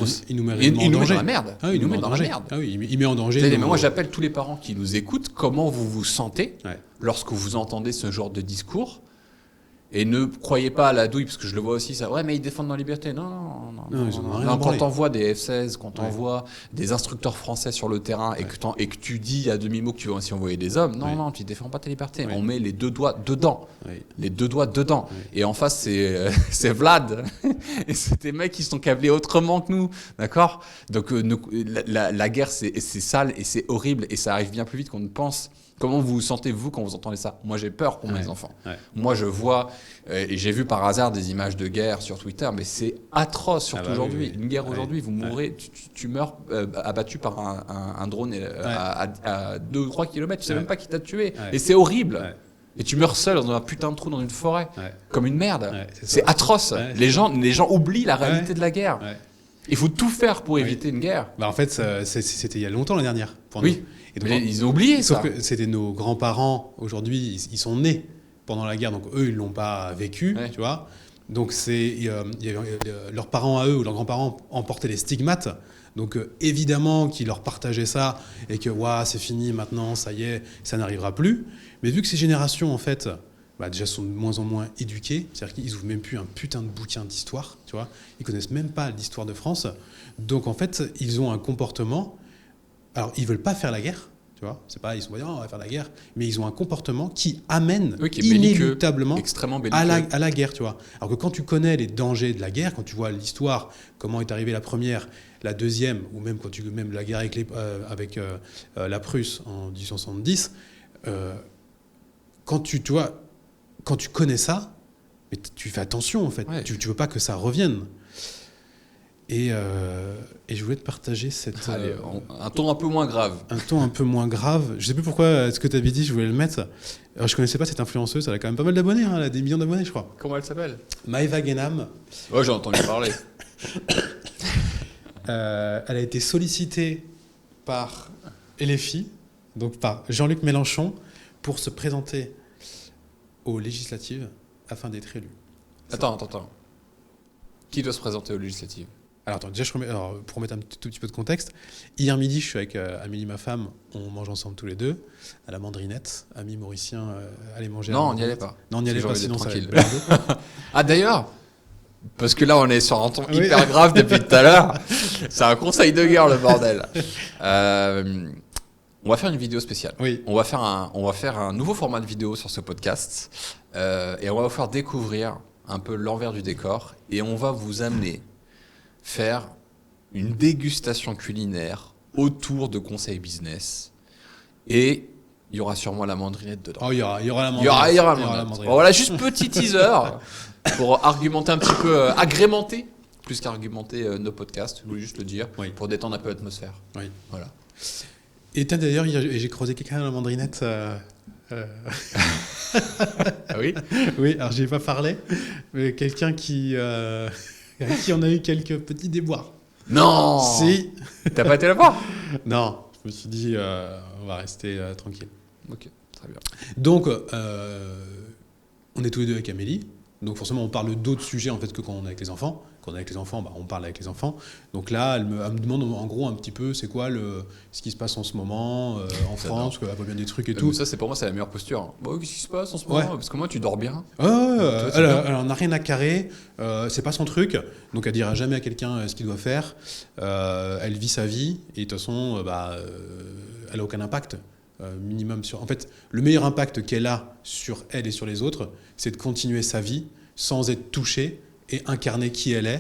danger. Dans la merde. Ah, il nous met dans la merde. Ah oui, il met en danger. Mais moi, j'appelle tous les parents qui nous écoutent. Comment vous vous sentez lorsque vous entendez ce genre de discours ? Et ne croyez pas à la douille, parce que je le vois aussi, ça. Ouais, mais ils défendent nos libertés. Non. Quand t'envoies des F-16, quand t'envoies des instructeurs français sur le terrain et que tu dis à demi-mot que tu veux aussi envoyer des hommes, non, tu défends pas tes libertés. On met les deux doigts dedans. Les deux doigts dedans. Et en face, c'est Vlad. Et c'est des mecs qui sont câblés autrement que nous. D'accord ? Donc, la guerre, c'est sale et c'est horrible et ça arrive bien plus vite qu'on ne pense. Comment vous vous sentez, vous, quand vous entendez ça ? Moi, j'ai peur pour mes enfants. Moi, je vois, et j'ai vu par hasard des images de guerre sur Twitter, mais c'est atroce, surtout aujourd'hui. Une guerre aujourd'hui, vous mourrez, tu meurs abattu par un drone à 2 ou 3 kilomètres. Tu sais même pas qui t'a tué. Et c'est horrible. Et tu meurs seul dans un putain de trou dans une forêt, comme une merde. C'est atroce. Les gens oublient la réalité de la guerre. Il faut tout faire pour éviter une guerre. Bah en fait, c'était il y a longtemps la dernière. Pour nous. Et donc, mais ils ont oublié ça. Sauf que c'était nos grands-parents, aujourd'hui, ils sont nés pendant la guerre, donc eux, ils ne l'ont pas vécu, tu vois. Donc leurs parents à eux ou leurs grands-parents en portaient les stigmates. Donc évidemment qu'ils leur partageaient ça et que c'est fini maintenant, ça y est, ça n'arrivera plus. Mais vu que ces générations, en fait, déjà sont de moins en moins éduquées, c'est-à-dire qu'ils n'ouvrent même plus un putain de bouquin d'histoire, tu vois. Ils ne connaissent même pas l'histoire de France. Donc en fait, ils ont un comportement... Alors, ils ne veulent pas faire la guerre, tu vois. C'est pas, ils sont on va faire la guerre, mais ils ont un comportement qui amène qui est inéluctablement extrêmement à la guerre, tu vois. Alors que quand tu connais les dangers de la guerre, quand tu vois l'histoire, comment est arrivée la première, la deuxième, ou même même la guerre avec la Prusse en 1870, quand tu connais ça, mais tu fais attention en fait. Tu veux pas que ça revienne. Et je voulais te partager Allez, un ton un peu moins grave. un ton un peu moins grave. Je sais plus pourquoi ce que tu avais dit, je voulais le mettre. Alors, je connaissais pas cette influenceuse, elle a quand même pas mal d'abonnés, hein, elle a des millions d'abonnés, je crois. Comment elle s'appelle? Maëva Guénam. Ouais, j'ai entendu parler. Elle a été sollicitée par LFI, donc par Jean-Luc Mélenchon, pour se présenter aux législatives afin d'être élu. Attends. Qui doit se présenter aux législatives? Alors attends, déjà pour remettre un tout petit peu de contexte, hier midi je suis avec Amélie, ma femme, on mange ensemble tous les deux, à la Mandrinette, amis mauriciens, aller manger à la Non, on n'y allait Mandrinette. pas. Non, on n'y allait J'ai pas, envie d'être sinon ça allait tranquille. être blindé. Ah d'ailleurs, parce que là on est sur un ton Oui. hyper grave depuis tout à l'heure. C'est un conseil de guerre le bordel. On va faire une vidéo spéciale. Oui. On va faire un nouveau format de vidéo sur ce podcast et on va vous faire découvrir un peu l'envers du décor et on va vous amener faire une dégustation culinaire autour de conseils business et il y aura sûrement la mandrinette dedans. Oh, il y aura la Il y Mandrinette. aura la Il y aura mandrinette. la Mandrinette. Bon, voilà, juste petit teaser pour argumenter un petit peu, agrémenter, plus qu'argumenter nos podcasts, je voulais juste le dire, Oui. pour détendre un peu l'atmosphère. Oui. Voilà. Et d'ailleurs, j'ai croisé quelqu'un à la Mandrinette. Ah oui. Oui, alors j'ai pas parlé, mais quelqu'un qui en a eu quelques petits déboires. Non. Si. T'as pas été la voir? Non, je me suis dit, on va rester tranquille. Ok, très bien. Donc, on est tous les deux avec Amélie. Donc forcément, on parle d'autres sujets en fait que quand on est avec les enfants. Quand on est avec les enfants, on parle avec les enfants. Donc là, elle me demande en gros un petit peu, c'est quoi ce qui se passe en ce moment en France, qu'elle voit bien des trucs et tout. Ça, pour moi, c'est la meilleure posture. Bon, qu'est-ce qui se passe en ce moment? Ouais. Parce que moi, tu dors bien. Ouais, c'est elle bien. en a rien à carrer, c'est pas son truc, donc elle dira jamais à quelqu'un ce qu'il doit faire. Elle vit sa vie et de toute façon, elle a aucun impact. Minimum sur. En fait, le meilleur impact qu'elle a sur elle et sur les autres, c'est de continuer sa vie sans être touchée et incarner qui elle est.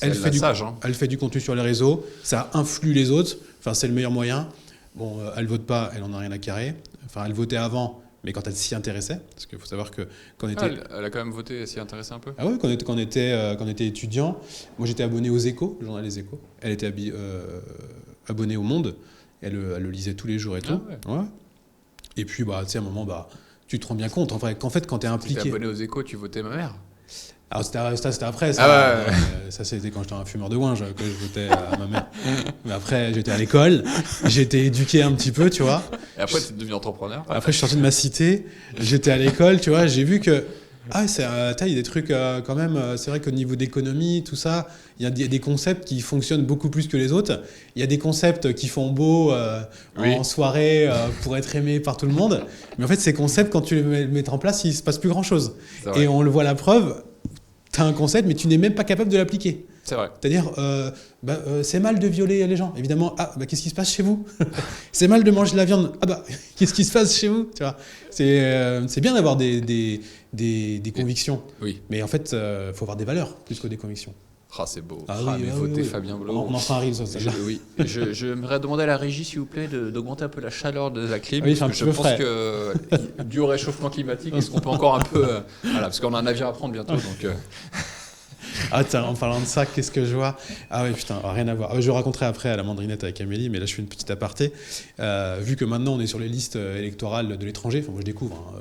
Elle fait du sage. Hein. Elle fait du contenu sur les réseaux, ça influe les autres. Enfin, c'est le meilleur moyen. Bon, elle vote pas, elle en a rien à carrer. Enfin, elle votait avant, mais quand elle s'y intéressait, parce qu'il faut savoir que quand on était. Elle a quand même voté et s'y intéressé un peu. Ah oui, quand on était étudiant, moi j'étais abonné aux Échos, le journal Les Échos. Elle était abonnée au Monde. Elle le lisait tous les jours et tout. Ah ouais. Ouais. Et puis, à un moment, tu te rends bien compte qu'en fait, quand tu es Tu impliqué. t'es abonné aux Échos, tu votais ma mère. Alors, c'était après, ça. Ah ouais. Ça, c'était quand j'étais un fumeur de ouinge que je votais à ma mère. Mais après, j'étais à l'école, j'ai été éduqué un petit peu, tu vois. Et après, tu es devenu entrepreneur. Après, je suis sorti de ma cité, j'étais à l'école, tu vois, j'ai vu que. Ah, il y a des trucs quand même. C'est vrai qu'au niveau d'économie, tout ça, il y a des concepts qui fonctionnent beaucoup plus que les autres. Il y a des concepts qui font beau en soirée pour être aimé par tout le monde. Mais en fait, ces concepts, quand tu les mets en place, il se passe plus grand chose. Et on le voit la preuve. Tu as un concept, mais tu n'es même pas capable de l'appliquer. C'est vrai. C'est-à-dire, c'est mal de violer les gens. Évidemment, qu'est-ce qui se passe chez vous? C'est mal de manger de la viande. Qu'est-ce qui se passe chez vous? Tu vois, c'est bien d'avoir des convictions. Oui. Mais en fait, il faut avoir des valeurs plus que des convictions. Ah, c'est beau. Oui, votez oui. Fabien Blot. On en fera un reel sur celle-là. Oui. J'aimerais demander à la régie, s'il vous plaît, d'augmenter un peu la chaleur de la clim. Oui, parce que je pense frais. que, dû au réchauffement climatique, est-ce qu'on peut encore un peu. Voilà, parce qu'on a un avion à prendre bientôt. Donc, Tiens, en parlant de ça, qu'est-ce que je vois? Ah oui, putain, rien à voir. Je raconterai après à la Mandrinette avec Amélie, mais là je fais une petite aparté. Vu que maintenant on est sur les listes électorales de l'étranger, moi je découvre,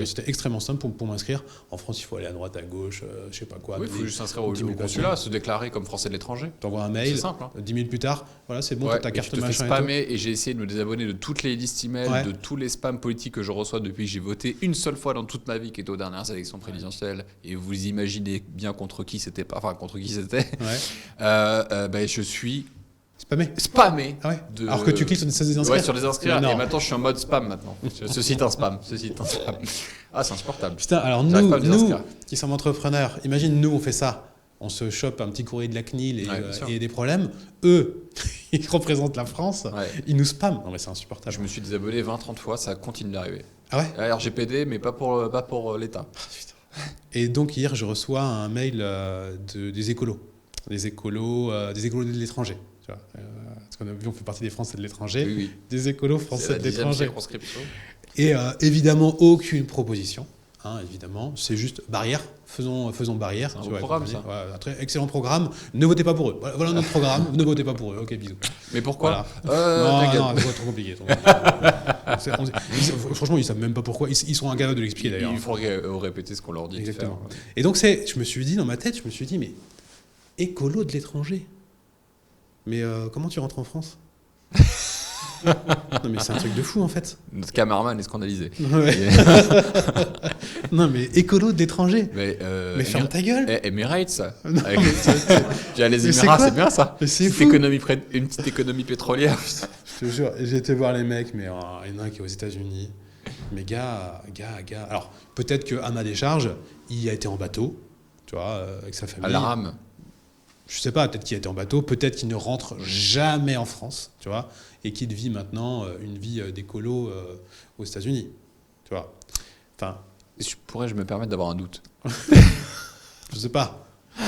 c'était extrêmement simple pour m'inscrire. En France, il faut aller à droite, à gauche, je sais pas quoi. il faut juste s'inscrire au consulat, se déclarer comme Français de l'étranger. T'envoies un mail, c'est simple, 10 minutes plus tard, voilà, c'est bon, ouais, ta carte tu te fais machin. spammer et j'ai essayé de me désabonner de toutes les listes email, Ouais. de tous les spams politiques que je reçois depuis que j'ai voté une seule fois dans toute ma vie, qui était aux dernières élections présidentielles. Et vous imaginez bien contre qui c'était. Je suis spammé. Ah ouais. Alors que tu cliques sur des inscrits. Ouais, sur les inscrire. Non. Et maintenant, je suis en mode spam maintenant. Ce site un spam. Ah, c'est insupportable. Putain, alors J'arrive pas à me nous désinscrire. qui sommes entrepreneurs, imagine nous on fait ça. On se chope un petit courrier de la CNIL et des problèmes. Eux, ils représentent la France. Ouais. Ils nous spamment. Non mais c'est insupportable. Je me suis désabonné 20-30 fois, ça continue d'arriver. Ah ouais. RGPD, mais pas pour l'État. Et donc hier, je reçois un mail des écolos. Des écolos de l'étranger. Tu vois, parce qu'on a vu, on fait partie des Français de l'étranger. Oui. Des écolos C'est français la de 10e l'étranger. circonscription. Et évidemment, aucune proposition. hein, évidemment. C'est juste barrière. Faisons barrière. C'est un tu beau vois, programme, compagnie. ça. Ouais, un très excellent programme. Ne votez pas pour eux. Voilà notre programme. Ne votez pas pour eux. Ok, bisous. Mais pourquoi Voilà. ta gueule. Non, c'est trop compliqué. Franchement, ils savent même pas pourquoi. Ils sont incapables de l'expliquer d'ailleurs. Il faudrait répéter ce qu'on leur dit. Exactement. De faire. Et donc, je me suis dit dans ma tête, mais écolo de l'étranger. Mais comment tu rentres en France? Non mais c'est un truc de fou en fait. Notre cameraman est scandalisé. Ouais. Non mais écolo de l'étranger. Mais ferme ta gueule. Emirates, ça. Non, Avec les Mais c'est Émirats, quoi c'est bien ça. Mais c'est Une fou. une petite économie pétrolière. Je te jure, j'ai été voir les mecs, mais il y en a un qui est aux États-Unis. Mais gars. Alors peut-être que à ma décharge, il a été en bateau, tu vois, avec sa famille. À la rame. Je sais pas, peut-être qu'il a été en bateau, peut-être qu'il ne rentre jamais en France, tu vois, et qu'il vit maintenant une vie d'écolo aux États-Unis, tu vois. Enfin, Je me permettre d'avoir un doute. je sais pas.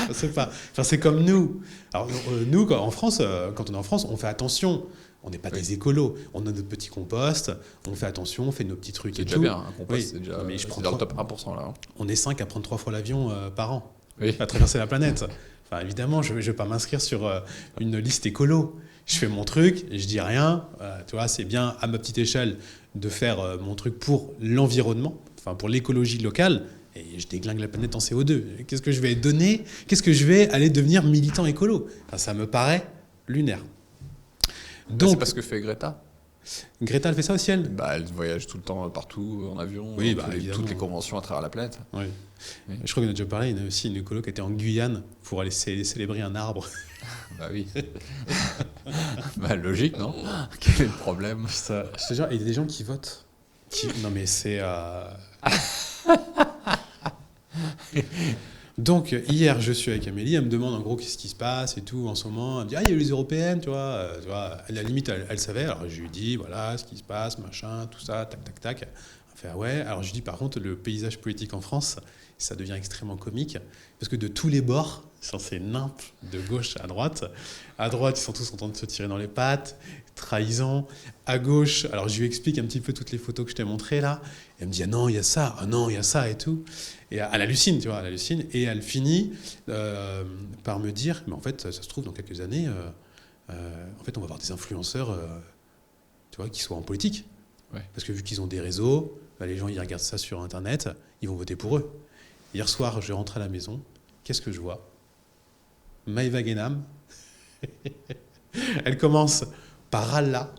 Enfin, c'est comme nous. Alors, nous, quand on est en France, on fait attention. On n'est pas des écolos. On a notre petit compost, on fait attention, on fait nos petits trucs C'est et déjà tout. bien, un compost, Oui, c'est déjà mais je c'est prends dans le 3. top 1% là. Hein. On est 5 à prendre 3 fois l'avion par an, Oui. à traverser la planète. Enfin, évidemment, je ne vais pas m'inscrire sur une liste écolo. Je fais mon truc, je dis rien. Tu vois, c'est bien à ma petite échelle de faire mon truc pour l'environnement, enfin pour l'écologie locale. Et je déglingue la planète en CO2. Qu'est-ce que je vais donner? Qu'est-ce que je vais aller devenir militant écolo? Enfin, ça me paraît lunaire. Donc, c'est parce que fait Greta. Greta, elle fait ça aussi, elle? Elle voyage tout le temps partout en avion, Oui, dans toutes les conventions à travers la planète. Oui. Oui. Je crois qu'on a déjà parlé, il y en a aussi une écolo qui était en Guyane pour aller célébrer un arbre. Bah oui. Logique, non? Quel est le problème? Ça, je te jure, il y a des gens qui votent. Non mais c'est... Donc hier, je suis avec Amélie, elle me demande en gros qu'est-ce qui se passe et tout en ce moment. Elle me dit, il y a eu les européennes, tu vois. À la limite, elle savait. Alors je lui dis, voilà, ce qui se passe, machin, tout ça, tac, tac, tac. Elle fait, ouais. Alors je lui dis, par contre, le paysage politique en France, ça devient extrêmement comique. Parce que de tous les bords, sur ces nimpes de gauche à droite, ils sont tous en train de se tirer dans les pattes, trahison. À gauche, alors je lui explique un petit peu toutes les photos que je t'ai montrées là. Et elle me dit, ah non, il y a ça, ah non, il y a ça et tout. Et elle hallucine, tu vois, et elle finit par me dire, mais en fait, ça se trouve, dans quelques années, en fait, on va avoir des influenceurs, tu vois, qui soient en politique. Ouais. Parce que vu qu'ils ont des réseaux, les gens, ils regardent ça sur Internet, ils vont voter pour eux. Hier soir, je rentre à la maison, qu'est-ce que je vois? Maëva Guénam, elle commence par Allah.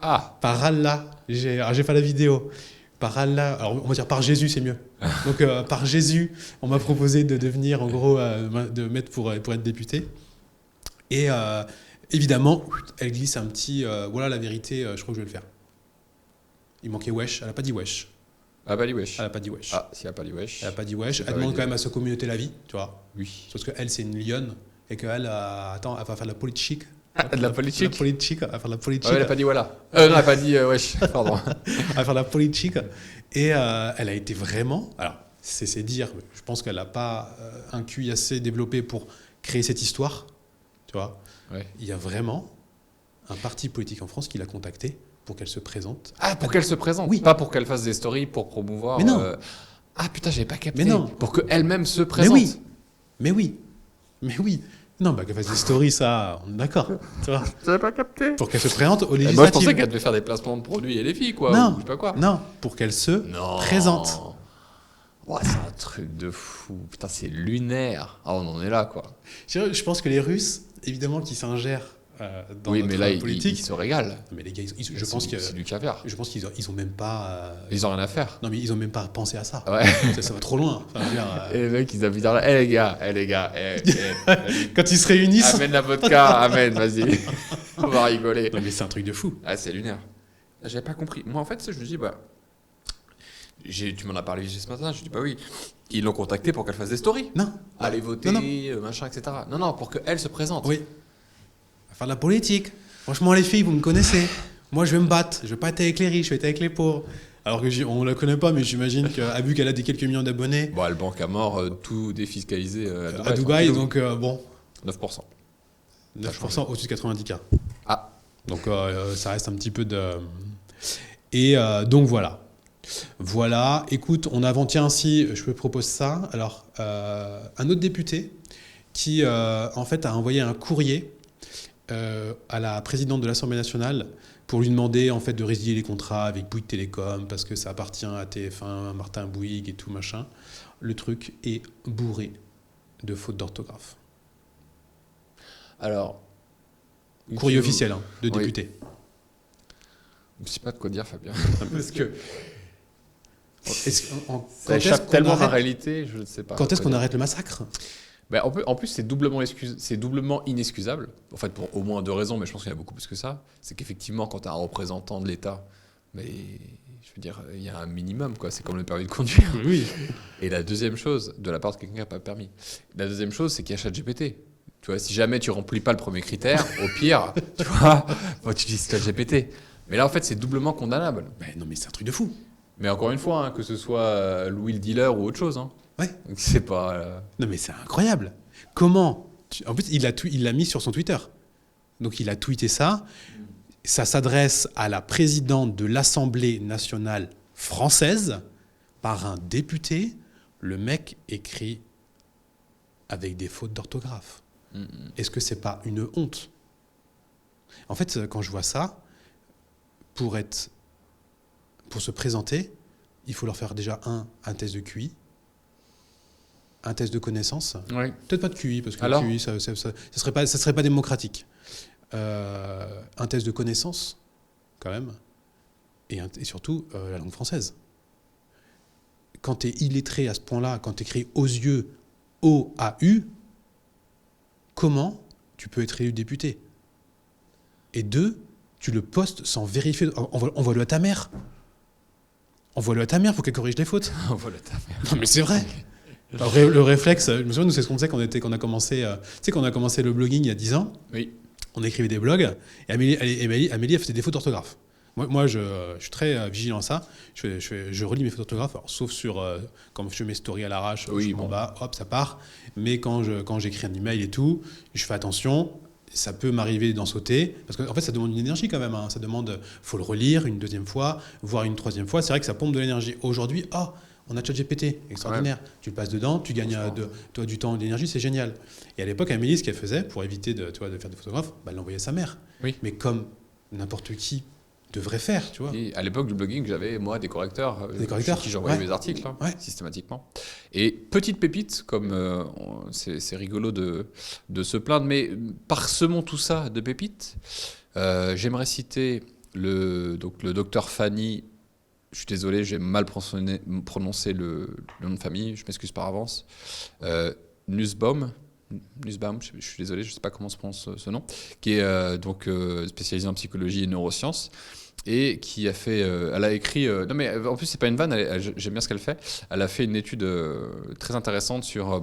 Ah. Par Allah, j'ai fait la vidéo. Par Allah, alors on va dire par Jésus, c'est mieux. Donc par Jésus, on m'a proposé de devenir, en gros, de mettre pour être député. Et évidemment, elle glisse un petit, voilà la vérité, je crois que je vais le faire. Il manquait wesh, elle n'a pas dit wesh. Elle n'a pas dit wesh. Elle n'a pas dit wesh. Ah, si elle n'a pas dit wesh. Elle n'a pas dit wesh. C'est Elle pas demande validé. quand même à sa communauté la vie, tu vois. Oui. Parce qu'elle, c'est une lionne et qu'elle, attends, elle va faire de la politique. De la politique. La politique, elle va faire de la politique. Elle n'a pas dit voilà. Non, elle n'a pas dit wesh. Pardon. Elle va faire de la politique. Et elle a été vraiment... Alors, c'est dire, je pense qu'elle n'a pas un QI assez développé pour créer cette histoire, tu vois. Ouais. Il y a vraiment un parti politique en France qui l'a contactée pour qu'elle se présente. Ah, pour qu'elle se présente. Oui. Pas pour qu'elle fasse des stories pour promouvoir. Mais non. Ah putain, j'avais pas capté. Mais non. Pour qu'elle-même se présente. Mais oui. Non, qu'elle fasse des stories, ça, on est d'accord. Tu vois. J'avais pas capté. Pour qu'elle se présente aux législatives. Moi, je pensais qu'elle devait faire des placements de produits et les filles, quoi. Non. Ou je sais pas quoi. Non, pour qu'elle se présente. Ouais, c'est un truc de fou. Putain, c'est lunaire. Ah, on en est là, quoi. Je pense que les Russes, évidemment, qui s'ingèrent dans oui, notre mais là, politique. ils se régalent. Mais les gars, je pense que c'est du caviar. je pense qu'ils ont même pas. Ils ont rien à faire. Non, mais ils ont même pas pensé à ça. Ouais. Ça va trop loin. Enfin, je veux dire, Et les mecs, ils avaient dit les gars, quand ils se réunissent. amène la vodka, amène, vas-y. On va rigoler. Non, mais c'est un truc de fou. Ah, c'est lunaire. J'avais pas compris. Moi, en fait, je me dis, tu m'en as parlé ce matin, je dis, oui. Ils l'ont contactée pour qu'elle fasse des stories. Non. Aller voter, Non. machin, etc. Non, pour qu'elle se présente. Oui. On va faire de la politique. Franchement, les filles, vous me connaissez. Moi, je vais me battre. Je vais pas être avec les riches, je vais être avec les pauvres. Alors que on la connaît pas, mais j'imagine vu qu'elle a des quelques millions d'abonnés. Bon, elle banque à mort, tout défiscalisé À Dubaï, donc bon. 9%. 9% au-dessus de 90K. Ah. Donc ça reste un petit peu de... Et donc voilà. Voilà, écoute, on a tiens, si je te propose ça. Alors, un autre député qui, en fait, a envoyé un courrier à la présidente de l'Assemblée nationale pour lui demander, en fait, de résilier les contrats avec Bouygues Télécom parce que ça appartient à TF1, Martin Bouygues et tout machin. Le truc est bourré de fautes d'orthographe. Alors... Courrier officiel de député. Je ne sais pas de quoi dire, Fabien. Parce que... Ça échappe tellement à la réalité, je ne sais pas. Quand est-ce qu'on arrête le massacre ? En plus, c'est doublement inexcusable. En fait, pour au moins 2 raisons, mais je pense qu'il y a beaucoup plus que ça. C'est qu'effectivement, quand tu as un représentant de l'État, mais je veux dire, il y a un minimum, quoi. C'est comme le permis de conduire. Oui. Et la deuxième chose, de la part de quelqu'un qui n'a pas de permis, la deuxième chose, c'est qu'il y a ChatGPT. Tu vois, si jamais tu remplis pas le premier critère, au pire, tu vois, tu utilises ChatGPT. Mais là, en fait, c'est doublement condamnable. Mais non, mais c'est un truc de fou. Mais encore une fois, que ce soit Louis le dealer ou autre chose. Ouais. Donc, c'est pas... Non, mais c'est incroyable. Comment En plus, il l'a mis sur son Twitter. Donc, il a tweeté ça. Ça s'adresse à la présidente de l'Assemblée nationale française par un député. Le mec écrit avec des fautes d'orthographe. Est-ce que c'est pas une honte ? En fait, quand je vois ça, pour se présenter, il faut leur faire déjà un test de QI, un test de connaissance. Oui. Peut-être pas de QI, parce que Alors le QI, ça serait pas démocratique. Un test de connaissance, quand même, et surtout la langue française. Quand tu es illettré à ce point-là, quand tu écris aux yeux O-A-U, comment tu peux être élu député ? Et 2, tu le postes sans vérifier. Envoie-le à ta mère. Envoie-le à ta mère pour qu'elle corrige les fautes. Envoie-le à ta mère. Non, mais c'est vrai. Alors, le réflexe, je me souviens, nous, c'est ce qu'on faisait quand on a commencé, quand on a commencé le blogging il y a 10 ans. Oui. On écrivait des blogs. Et Amélie a fait des fautes d'orthographe. Moi je suis très vigilant à ça. Je relis mes fautes d'orthographe, alors, sauf quand je fais mes stories à l'arrache, je m'en bats, hop, ça part. Mais quand j'écris un email et tout, je fais attention. Ça peut m'arriver d'en sauter, parce qu'en fait, ça demande une énergie quand même. Ça demande, faut le relire une deuxième fois, voire une troisième fois. C'est vrai que ça pompe de l'énergie. Aujourd'hui, on a ChatGPT, extraordinaire. Ouais. Tu le passes dedans, tu gagnes du temps et de l'énergie, c'est génial. Et à l'époque, Amélie, ce qu'elle faisait, pour éviter de faire des photographes, elle l'envoyait à sa mère. Oui. Mais comme n'importe qui devrait faire, tu vois. Et à l'époque du blogging, j'avais, moi, des correcteurs qui j'envoyais mes articles, systématiquement. Et petite pépite, comme c'est rigolo de se plaindre, mais parsemons tout ça de pépites. J'aimerais citer le docteur Fanny. Je suis désolé, j'ai mal prononcé le nom de famille, je m'excuse par avance. Nussbaum, je suis désolé, je ne sais pas comment se prononce ce nom, qui est spécialisé en psychologie et neurosciences, et qui a fait, elle a écrit, non mais en plus c'est pas une vanne, j'aime bien ce qu'elle fait, elle a fait une étude très intéressante sur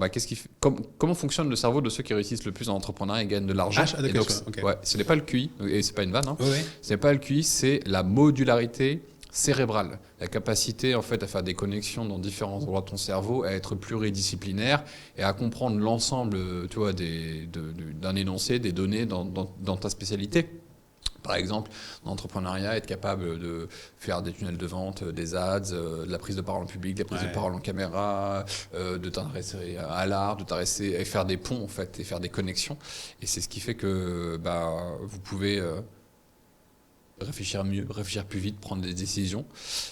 comment fonctionne le cerveau de ceux qui réussissent le plus en entrepreneuriat et gagnent de l'argent. Et donc, ouais, ce n'est pas le QI, et c'est pas une vanne, Ouais. Ce n'est pas le QI, c'est la modularité cérébrale, la capacité en fait à faire des connexions dans différents endroits de ton cerveau, à être pluridisciplinaire et à comprendre l'ensemble, tu vois, d'un énoncé, des données dans ta spécialité. Par exemple, en entrepreneuriat, être capable de faire des tunnels de vente, des ads, de la prise de parole en public, de la prise de parole en caméra, de t'intéresser à l'art, de t'intéresser à faire des ponts en fait et faire des connexions. Et c'est ce qui fait que vous pouvez réfléchir mieux, réfléchir plus vite, prendre des décisions.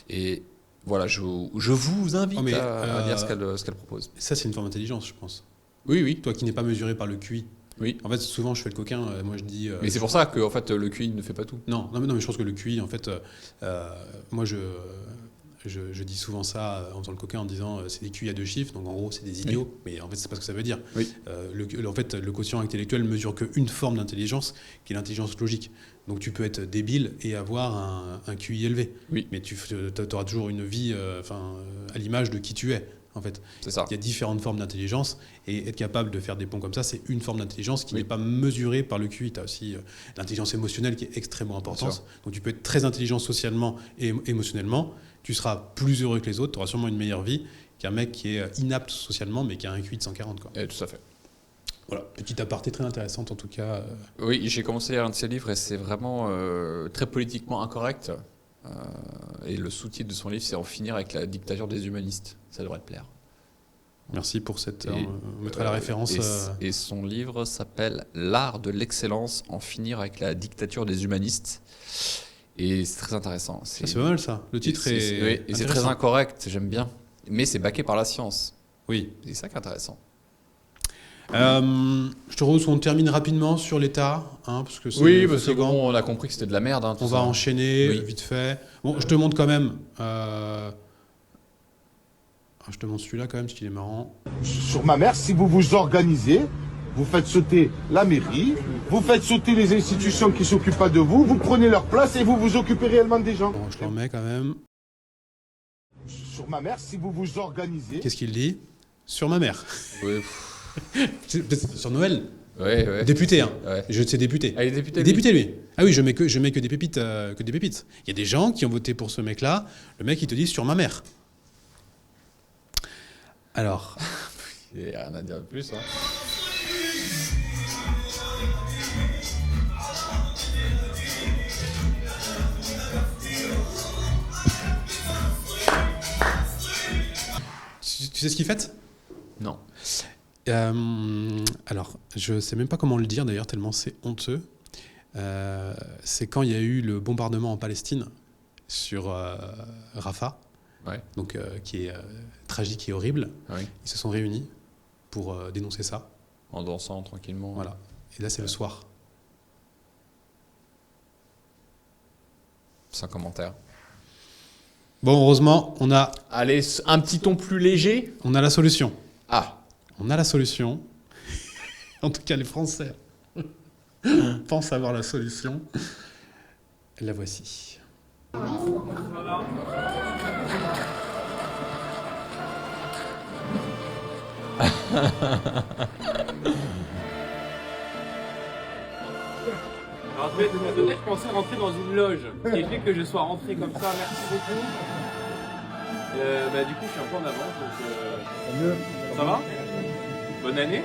Et voilà, je vous invite à lire ce qu'elle propose. Ça, c'est une forme d'intelligence, je pense. Oui. Toi qui n'es pas mesuré par le QI. Oui. En fait, souvent, je fais le coquin. Moi, je dis. Mais c'est pour ça que en fait, le QI ne fait pas tout. Non, mais je pense que le QI, en fait, moi, je dis souvent ça en faisant le coquin en disant c'est des QI à 2 chiffres, donc en gros, c'est des idiots. Oui. Mais en fait, c'est pas ce que ça veut dire. Oui. En fait, le quotient intellectuel mesure qu'une forme d'intelligence, qui est l'intelligence logique. Donc, tu peux être débile et avoir un QI élevé. Oui. Mais tu auras toujours une vie à l'image de qui tu es. En fait, c'est ça. Il y a différentes formes d'intelligence et être capable de faire des ponts comme ça, c'est une forme d'intelligence qui n'est pas mesurée par le QI. Tu as aussi l'intelligence émotionnelle qui est extrêmement importante. Donc tu peux être très intelligent socialement et émotionnellement, tu seras plus heureux que les autres, tu auras sûrement une meilleure vie qu'un mec qui est inapte socialement mais qui a un QI de 140. Quoi. Tout à fait. Voilà, petite aparté très intéressante en tout cas. Oui, j'ai commencé à lire un de ses livres et c'est vraiment très politiquement incorrect. Et le sous-titre de son livre, c'est « En finir avec la dictature des humanistes ». Ça devrait te plaire. Merci pour cette... Et, on mettra la référence. Et son livre s'appelle « L'art de l'excellence, en finir avec la dictature des humanistes ». Et c'est très intéressant. C'est pas mal ça. Le titre est... Oui, et c'est très incorrect, j'aime bien. Mais c'est backé par la science. Oui. C'est ça qui est intéressant. Je te propose qu'on termine rapidement sur l'État. Parce que oui, parce que bon, on a compris que c'était de la merde. Hein, on va enchaîner vite fait. Bon, je te montre quand même... je te montre celui-là quand même, parce qu'il est marrant. Sur ma mère, si vous vous organisez, vous faites sauter la mairie, vous faites sauter les institutions qui s'occupent pas de vous, vous prenez leur place et vous vous occupez réellement des gens. Bon, je l'en mets quand même. Sur ma mère, si vous vous organisez... Qu'est-ce qu'il dit? Sur ma mère. Oui. Sur Noël. Ouais. Député, hein. Ouais. Je sais député. Ah, il est député. Député, lui. Ah oui, je mets que des pépites, que des pépites. Il y a des gens qui ont voté pour ce mec-là. Le mec, il te dit sur ma mère. Alors. Il n'y a rien à dire de plus, hein. Tu sais ce qu'il fait? Non. Alors, je sais même pas comment le dire d'ailleurs, tellement c'est honteux. C'est quand il y a eu le bombardement en Palestine sur Rafah, donc, qui est tragique et horrible. Oui. Ils se sont réunis pour dénoncer ça. En dansant tranquillement. Voilà. Et là, c'est le soir. Sans commentaire. Bon, heureusement, on a... Allez, un petit ton plus léger. On a la solution. Ah. On a la solution. En tout cas, les Français pensent avoir la solution. La voici. Alors, je pensais rentrer dans une loge, ce qui fait que je sois rentré comme ça. Merci beaucoup. Du coup, je suis un peu en avance. Donc, ça va? Bonne année.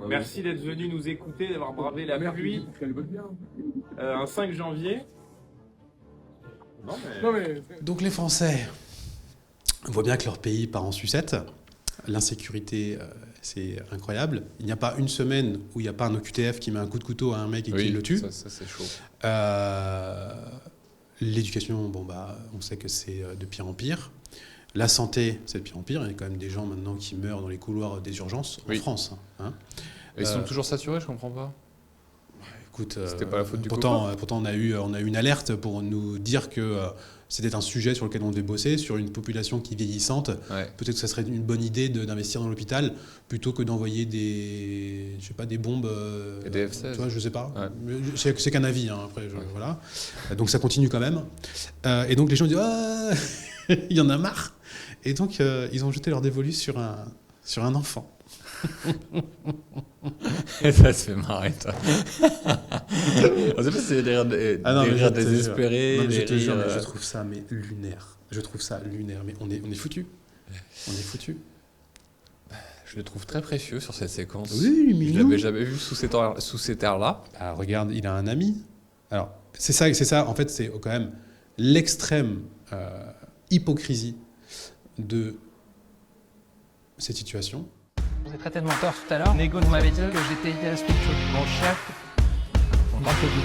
Merci d'être venu nous écouter, d'avoir bravé la pluie. Un 5 janvier. Donc les Français voient bien que leur pays part en sucette. L'insécurité, c'est incroyable. Il n'y a pas une semaine où il n'y a pas un OQTF qui met un coup de couteau à un mec et qui le tue. Ça c'est chaud. L'éducation, on sait que c'est de pire en pire. La santé, c'est de pire en pire. Il y a quand même des gens maintenant qui meurent dans les couloirs des urgences en France. Hein. Ils sont toujours saturés, je comprends pas. Écoute, c'était pas la faute du pourtant on a eu une alerte pour nous dire que c'était un sujet sur lequel on devait bosser, sur une population qui est vieillissante. Ouais. Peut-être que ça serait une bonne idée d'investir dans l'hôpital plutôt que d'envoyer des bombes. Des F-16. Tu vois, je sais pas. Ouais. C'est qu'un avis. Hein, après, voilà. Donc ça continue quand même. Et donc les gens disent il y en a marre. Et donc ils ont jeté leur dévolu sur un enfant. Ça se fait marrer, toi. On sait pas si c'est des rires désespérés. Non, mais je te jure, je trouve ça lunaire. Je trouve ça lunaire. Mais on est foutus. On est foutus. Je le trouve très précieux sur cette séquence. Oui, mais je l'avais jamais vu sous ces terres-là. Regarde, il a un ami. Alors, c'est ça. En fait, c'est quand même l'extrême hypocrisie de cette situation. Je vous ai traité de menteur tout à l'heure. Vous m'avez dit que j'étais irrespectueux. Mon chef, on parle que vous.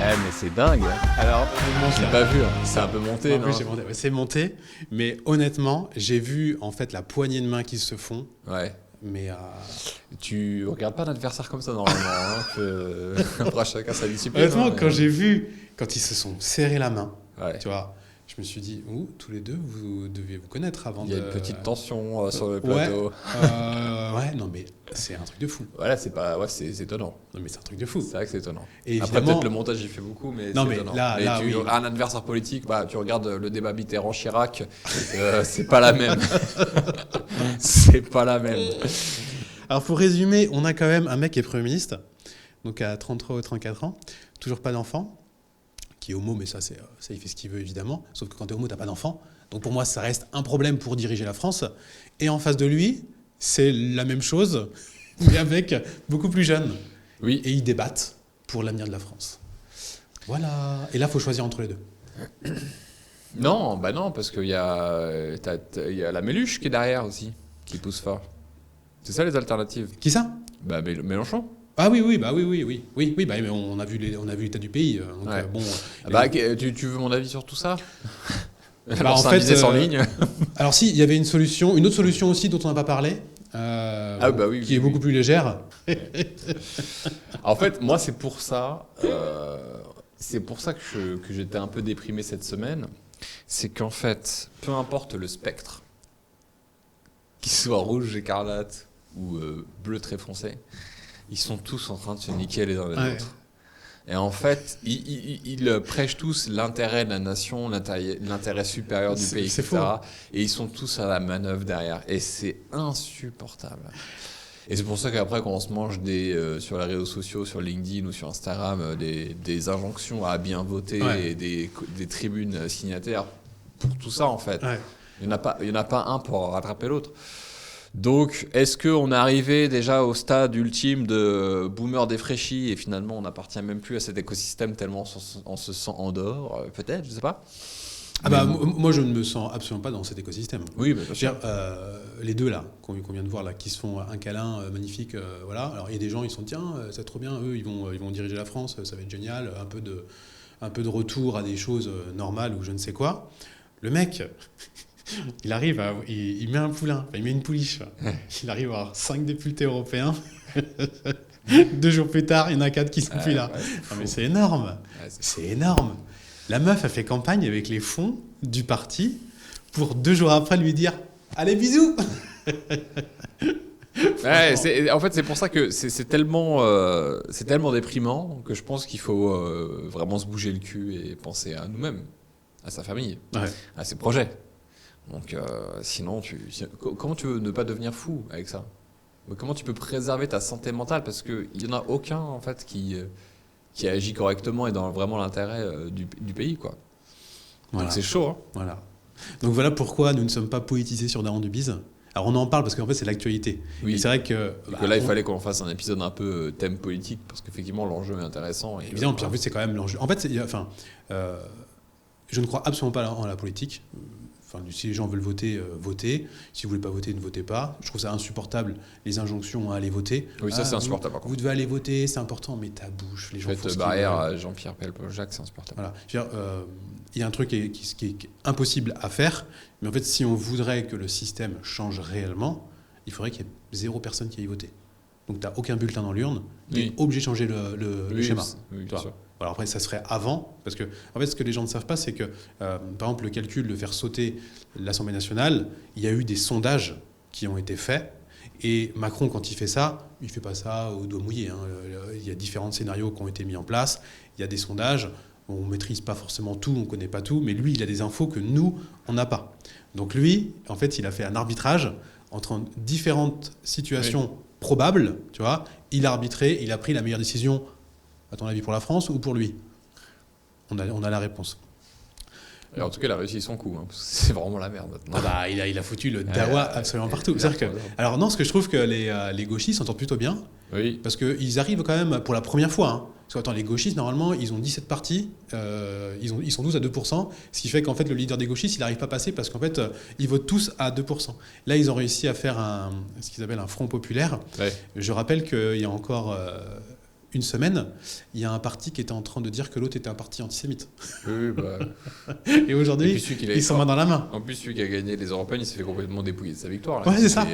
Mais c'est dingue. Alors, j'ai pas vu. C'est un peu monté, non? C'est monté, mais honnêtement, j'ai vu en fait la poignée de mains qui se font. Ouais. Mais tu regardes pas un adversaire comme ça normalement. Après chacun sa discipline. Honnêtement, quand ils se sont serrés la main, ouais. Tu vois, je me suis dit, tous les deux, vous deviez vous connaître avant. Il y a une petite tension sur le plateau. Ouais, non mais c'est un truc de fou. Voilà, c'est étonnant. Non mais c'est un truc de fou. C'est vrai que c'est étonnant. Et après peut-être le montage il fait beaucoup, mais non, c'est mais étonnant. Là, oui. Un adversaire politique, tu regardes le débat Mitterrand-Chirac, c'est pas la même. C'est pas la même. Alors pour résumer, on a quand même un mec qui est Premier ministre, donc à 33 ou 34 ans, toujours pas d'enfant, qui est homo, mais ça il fait ce qu'il veut évidemment, sauf que quand t'es homo, t'as pas d'enfant. Donc pour moi, ça reste un problème pour diriger la France. Et en face de lui, c'est la même chose, mais avec beaucoup plus jeunes. Oui. Et ils débattent pour l'avenir de la France. Voilà. Et là, il faut choisir entre les deux. Non, bah non, parce qu'il y a, il y a la Méluche qui est derrière aussi, qui pousse fort. C'est ça les alternatives. Qui ça? Bah Mélenchon. Ah oui, bah oui, bah, mais on a vu l'état du pays. Donc, Ouais. bon, Bah, tu veux mon avis sur tout ça? Bah, en fait, en ligne. alors si, il y avait une autre solution aussi dont on n'a pas parlé, bah oui, qui est beaucoup plus légère. En fait, moi, c'est pour ça que j'étais un peu déprimé cette semaine. C'est qu'en fait, peu importe le spectre, qu'il soit rouge, écarlate ou bleu très foncé, ils sont tous en train de se niquer les uns les autres. Et en fait, ils prêchent tous l'intérêt de la nation, l'intérêt supérieur du pays, etc. Faux. Et ils sont tous à la manœuvre derrière. Et c'est insupportable. Et c'est pour ça qu'après, quand on se mange sur les réseaux sociaux, sur LinkedIn ou sur Instagram, des injonctions à bien voter et des tribunes signataires pour tout ça, en fait. Ouais. Il n'y en a pas un pour rattraper l'autre. Donc, est-ce qu'on est arrivé déjà au stade ultime de boomer défraîchi et finalement on n'appartient même plus à cet écosystème tellement on se sent en dehors? Peut-être, je ne sais pas. Moi, je ne me sens absolument pas dans cet écosystème. Oui, bien sûr. Les deux là, qu'on vient de voir là, qui se font un câlin magnifique, voilà. Alors il y a des gens, ils sont tiens, c'est trop bien, eux, ils vont diriger la France, ça va être génial, un peu de retour à des choses normales ou je ne sais quoi. Le mec, il arrive, il met un poulain, il met une pouliche. Il arrive à avoir 5 députés européens. 2 jours plus tard, il y en a 4 qui sont plus là. Mais c'est énorme. C'est énorme. La meuf a fait campagne avec les fonds du parti pour 2 jours après lui dire « Allez, bisous !» En fait, c'est pour ça que c'est tellement déprimant que je pense qu'il faut vraiment se bouger le cul et penser à nous-mêmes, à sa famille, à ses projets. Donc, sinon, comment tu veux ne pas devenir fou avec ça? Comment tu peux préserver ta santé mentale? Parce qu'il n'y en a aucun, en fait, qui agit correctement et dans vraiment l'intérêt du pays, quoi. Voilà. Donc c'est chaud. Hein. Voilà. Donc voilà pourquoi nous ne sommes pas poétisés sur Daron du Bise. Alors on en parle parce qu'en fait c'est l'actualité. Oui. Et c'est vrai que là il fallait qu'on fasse un épisode un peu thème politique parce qu'effectivement l'enjeu est intéressant. Évidemment, puis en fait c'est quand même l'enjeu. En fait, je ne crois absolument pas en la politique. Enfin, si les gens veulent voter, votez. Si vous ne voulez pas voter, ne votez pas. Je trouve ça insupportable, les injonctions à aller voter. Oui, ça c'est insupportable. Vous devez aller voter, c'est important, mais ta bouche, les gens faites barrière à Jean-Pierre Pellepol-Jacques, c'est insupportable. Voilà. Il y a un truc qui est impossible à faire, mais en fait, si on voudrait que le système change réellement, il faudrait qu'il y ait 0 personne qui aille voter. Donc, tu n'as aucun bulletin dans l'urne, tu es obligé de changer le schéma. Oui, bien sûr. Alors après, ça serait avant, parce que en fait, ce que les gens ne savent pas, c'est que, par exemple, le calcul de faire sauter l'Assemblée nationale, il y a eu des sondages qui ont été faits, et Macron, quand il fait ça, il ne fait pas ça au doigt mouillé. Hein. Il y a différents scénarios qui ont été mis en place, il y a des sondages, on ne maîtrise pas forcément tout, on ne connaît pas tout, mais lui, il a des infos que nous, on n'a pas. Donc lui, en fait, il a fait un arbitrage entre différentes situations probables, tu vois, il a arbitré, il a pris la meilleure décision. À ton avis, pour la France ou pour lui? On a la réponse. Et en tout cas, il a réussi son coup, hein, parce que c'est vraiment la merde maintenant. Il a foutu le dawa absolument partout. Alors non, ce que je trouve que les gauchistes s'entendent plutôt bien, parce qu'ils arrivent quand même pour la première fois. Hein. Parce que les gauchistes, normalement, ils ont 17 partis, ils sont tous à 2%, ce qui fait qu'en fait, le leader des gauchistes, il n'arrive pas à passer parce qu'en fait, ils votent tous à 2%. Là, ils ont réussi à faire ce qu'ils appellent un front populaire. Ouais. Je rappelle qu'il y a encore... une semaine, il y a un parti qui était en train de dire que l'autre était un parti antisémite. Oui, bah... Et aujourd'hui, ils sont main dans la main. En plus, celui qui a gagné les Européennes, il s'est fait complètement dépouiller de sa victoire. Là. Ouais, c'est ça.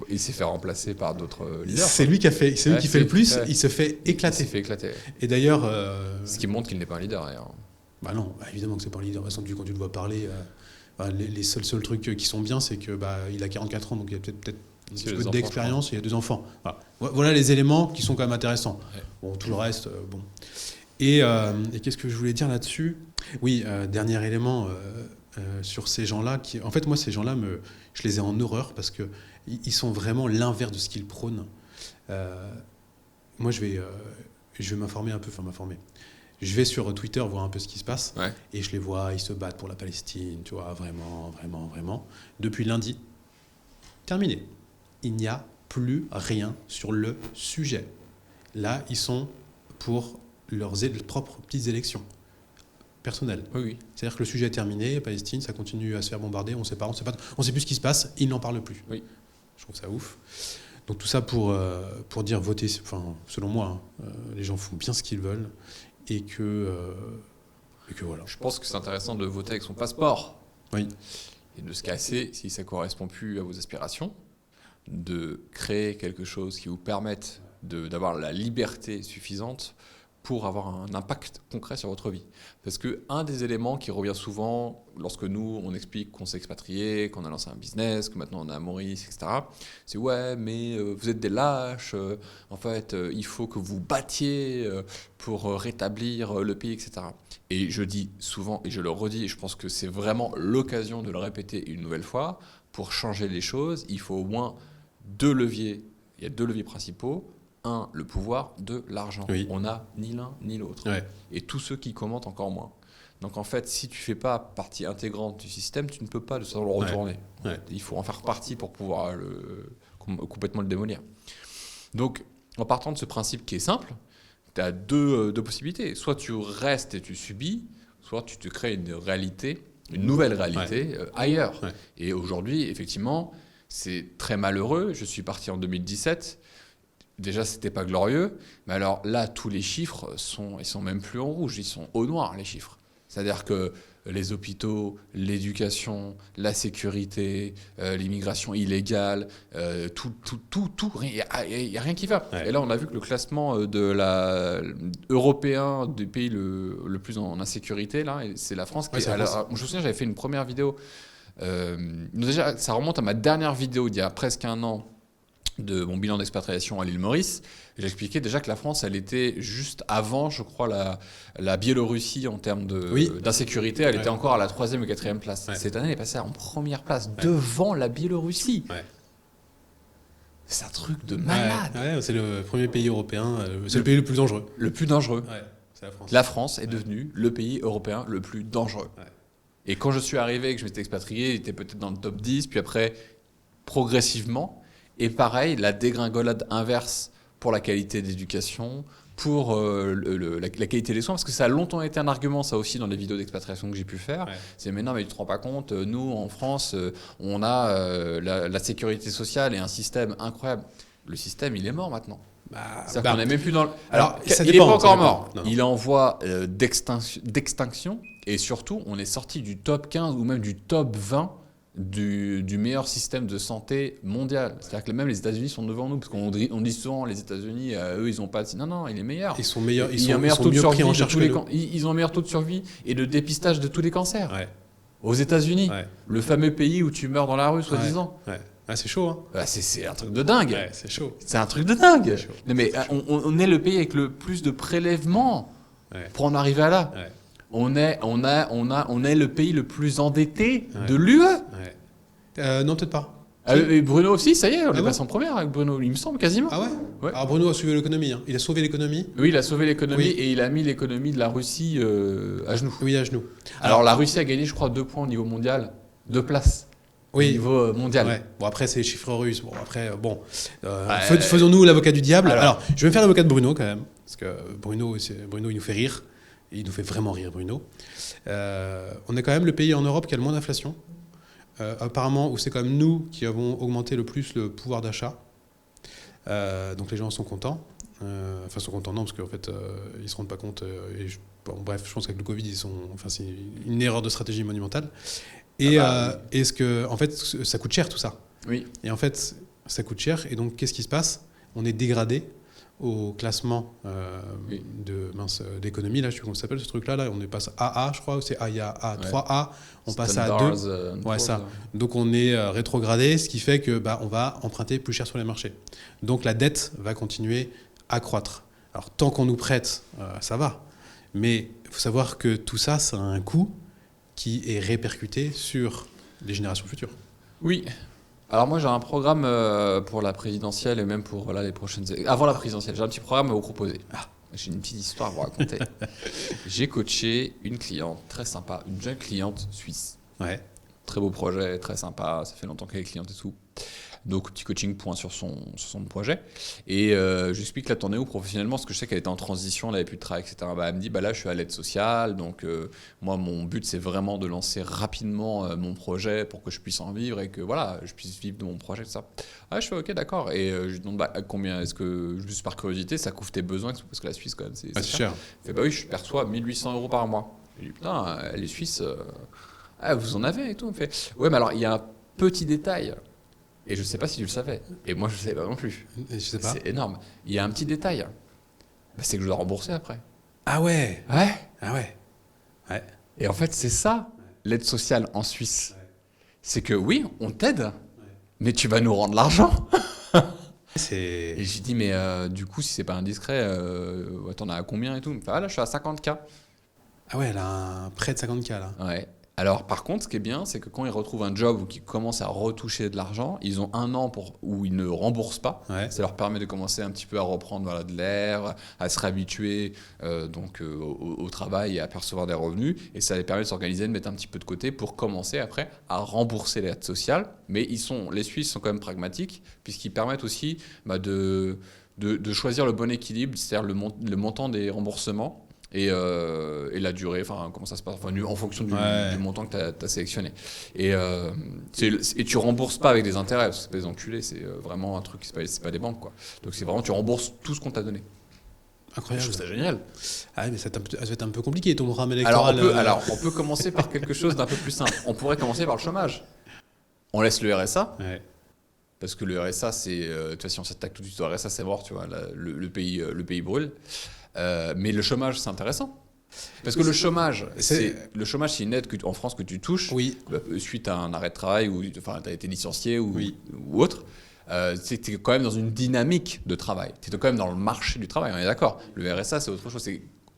Il s'est fait remplacer par d'autres leaders. C'est lui qui fait le plus. Il se fait éclater. Et d'ailleurs... Ce qui montre qu'il n'est pas un leader, d'ailleurs. Bah non, évidemment que c'est pas un leader. De toute façon, quand tu le vois parler, les seuls trucs qui sont bien, c'est que il a 44 ans, donc il y a peut-être un petit peu d'expérience, il y a 2 enfants. Voilà les éléments qui sont quand même intéressants. Ouais. Bon, tout le reste, bon. Et qu'est-ce que je voulais dire là-dessus? Oui, dernier élément sur ces gens-là. En fait, moi, ces gens-là, je les ai en horreur parce qu'ils sont vraiment l'inverse de ce qu'ils prônent. Moi, je vais m'informer un peu, Je vais sur Twitter voir un peu ce qui se passe et je les vois, ils se battent pour la Palestine, tu vois, vraiment, vraiment, vraiment. Depuis lundi, Terminé. Il n'y a plus rien sur le sujet. Là, ils sont pour leurs propres petites élections personnelles. Oui. C'est-à-dire que le sujet est terminé, Palestine, ça continue à se faire bombarder, on sait plus ce qui se passe, ils n'en parlent plus. Oui. Je trouve ça ouf. Donc tout ça pour dire voter, selon moi, les gens font bien ce qu'ils veulent et que voilà. Je pense que c'est intéressant de voter avec son passeport. Oui. Et de se casser si ça ne correspond plus à vos aspirations, de créer quelque chose qui vous permette d'avoir la liberté suffisante pour avoir un impact concret sur votre vie. Parce qu'un des éléments qui revient souvent lorsque nous, on explique qu'on s'est expatrié, qu'on a lancé un business, que maintenant on est à Maurice, etc., c'est « ouais, mais vous êtes des lâches, en fait, il faut que vous battiez pour rétablir le pays, etc. » Et je dis souvent, et je le redis, et je pense que c'est vraiment l'occasion de le répéter une nouvelle fois, pour changer les choses, il faut au moins 2 leviers. Il y a 2 leviers principaux. 1, le pouvoir, 2, l'argent. Oui. On n'a ni l'un ni l'autre. Ouais. Et tous ceux qui commentent encore moins. Donc en fait, si tu ne fais pas partie intégrante du système, tu ne peux pas de toute façon le retourner. Ouais. Il faut en faire partie pour pouvoir complètement le démolir. Donc en partant de ce principe qui est simple, tu as deux possibilités. Soit tu restes et tu subis, soit tu te crées une réalité, une nouvelle réalité ailleurs. Ouais. Et aujourd'hui, effectivement, c'est très malheureux. Je suis parti en 2017. Déjà, c'était pas glorieux, mais alors là, tous les chiffres ils sont même plus en rouge, ils sont au noir, les chiffres. C'est-à-dire que les hôpitaux, l'éducation, la sécurité, l'immigration illégale, tout, il n'y a rien qui va. Ouais. Et là, on a vu que le classement européen du pays le plus en insécurité, là, c'est la France. Je me souviens, j'avais fait une première vidéo. Déjà, ça remonte à ma dernière vidéo d'il y a presque un an, de mon bilan d'expatriation à l'île Maurice. J'expliquais déjà que la France, elle était juste avant, je crois, la Biélorussie en termes d'insécurité. Elle était encore à la 3e ou 4e place. Ouais. Cette année, elle est passée en première place, devant la Biélorussie. Ouais. C'est un truc de malade. Ouais, c'est le premier pays européen, c'est le pays le plus dangereux. Le plus dangereux. Ouais, c'est la France. La France est devenue le pays européen le plus dangereux. Ouais. Et quand je suis arrivé et que je m'étais expatrié, il était peut-être dans le top 10, puis après, progressivement. Et pareil, la dégringolade inverse pour la qualité d'éducation, pour la qualité des soins, parce que ça a longtemps été un argument, ça aussi, dans les vidéos d'expatriation que j'ai pu faire. Ouais. C'est mais non, mais tu te rends pas compte, nous, en France, on a la sécurité sociale et un système incroyable. Le système, il est mort maintenant. On n'est même plus dans. Alors, il n'est pas encore mort. Non. Il est en voie d'extinction, et surtout, on est sorti du top 15 ou même du top 20 du meilleur système de santé mondial. C'est-à-dire que même les États-Unis sont devant nous, parce qu'on dit souvent les États-Unis, eux, ils n'ont pas. Non, il est meilleur. Ils sont meilleurs. Ils ont mieux pris en charge que nous. Ils ont un meilleur taux de survie et de dépistage de tous les cancers. Ouais. Aux États-Unis, le fameux pays où tu meurs dans la rue, soi-disant. Ouais. Ah, c'est chaud, hein. C'est un truc de dingue. Ouais, c'est chaud. C'est un truc de dingue. Non, mais on est le pays avec le plus de prélèvements pour en arriver à là. Ouais. On est le pays le plus endetté de l'UE. Ouais. Non, peut-être pas. Et Bruno aussi, ça y est, on est passé en première avec Bruno, il me semble quasiment. Ah ouais. Alors Bruno a sauvé l'économie. Hein. Il a sauvé l'économie. Oui, il a sauvé l'économie et il a mis l'économie de la Russie à genoux. Oui, à genoux. Alors la Russie a gagné, je crois, 2 points au niveau mondial, 2 places. Au niveau mondial. Ouais. Bon, après, c'est les chiffres russes. Faisons-nous l'avocat du diable. Alors, je vais me faire l'avocat de Bruno quand même. Parce que Bruno, il nous fait rire. Et il nous fait vraiment rire, Bruno. On est quand même le pays en Europe qui a le moins d'inflation. Apparemment, où c'est quand même nous qui avons augmenté le plus le pouvoir d'achat. Donc les gens sont contents. Sont contents, non, parce qu'en fait, ils ne se rendent pas compte. Bref, je pense qu'avec le Covid, c'est une erreur de stratégie monumentale. Et en fait, ça coûte cher tout ça. Oui. Et en fait, ça coûte cher. Et donc, qu'est-ce qui se passe ? On est dégradé au classement d'économie. Là, je sais comment ça s'appelle ce truc-là. Là, on est passé à AA, je crois. Il y a A, 3A. On passe à 2. Ça. Donc, on est rétrogradé, ce qui fait que on va emprunter plus cher sur les marchés. Donc, la dette va continuer à croître. Alors, tant qu'on nous prête, ça va. Mais il faut savoir que tout ça, ça a un coût qui est répercuté sur les générations futures. Oui. Alors moi j'ai un programme pour la présidentielle et même pour les prochaines... Avant la présidentielle, j'ai un petit programme à vous proposer. J'ai une petite histoire à vous raconter. J'ai coaché une cliente très sympa, une jeune cliente suisse. Ouais. Très beau projet, très sympa, ça fait longtemps qu'elle est cliente et tout. Donc, petit coaching point sur son projet. Et je lui explique là, t'en es où professionnellement, parce que je sais qu'elle était en transition, elle n'avait plus de travail, etc. Elle me dit, là, je suis à l'aide sociale. Donc, moi, mon but, c'est vraiment de lancer rapidement mon projet pour que je puisse en vivre et que voilà, je puisse vivre de mon projet, tout ça. Ah, je fais OK, d'accord. Et je lui demande combien est-ce que, juste par curiosité, ça couvre tes besoins, parce que la Suisse, quand même, c'est cher. Il fait, oui, je perçois 1 800 € par mois. Je lui dis, putain, les Suisses, vous en avez et tout. Il me fait, ouais, mais alors, il y a un petit détail. Et je ne sais pas si tu le savais. Et moi, je ne savais pas non plus. Je sais pas. C'est énorme. Il y a un petit détail. C'est que je dois rembourser après. Ah ouais. Ouais. Ah ouais. Ouais. Et en fait, c'est ça, l'aide sociale en Suisse. C'est que oui, on t'aide, mais tu vas nous rendre l'argent. Et j'ai dit, mais du coup, si c'est pas indiscret, t'en as à combien et tout? Il me fait, là, je suis à 50K. Ah ouais, elle a un prêt de 50K là. Ouais. Alors, par contre, ce qui est bien, c'est que quand ils retrouvent un job ou qu'ils commencent à retoucher de l'argent, ils ont 1 an où ils ne remboursent pas. Ouais. Ça leur permet de commencer un petit peu à reprendre de l'air, à se réhabituer au travail et à percevoir des revenus. Et ça les permet de s'organiser, de mettre un petit peu de côté pour commencer après à rembourser l'aide sociale. Mais les Suisses sont quand même pragmatiques, puisqu'ils permettent aussi de choisir le bon équilibre, c'est-à-dire le montant des remboursements. Et la durée, comment ça se passe, en fonction du montant que tu as sélectionné. Et tu rembourses pas avec des intérêts, parce que c'est pas des enculés, c'est vraiment un truc, c'est pas des banques, quoi. Donc c'est vraiment, tu rembourses tout ce qu'on t'a donné. Incroyable. Je trouve ça génial. Ah mais ça va être un peu compliqué ton programme électoral. Alors on peut commencer par quelque chose d'un peu plus simple. On pourrait commencer par le chômage. On laisse le RSA. Ouais. Parce que le RSA, c'est, tu vois, si on s'attaque tout de suite au RSA, c'est mort, tu vois, le pays brûle. Mais le chômage, c'est intéressant. Parce que le chômage, c'est une aide en France que tu touches suite à un arrêt de travail ou tu as été licencié ou autre. Tu es quand même dans une dynamique de travail. Tu es quand même dans le marché du travail, on est d'accord. Le RSA, c'est autre chose.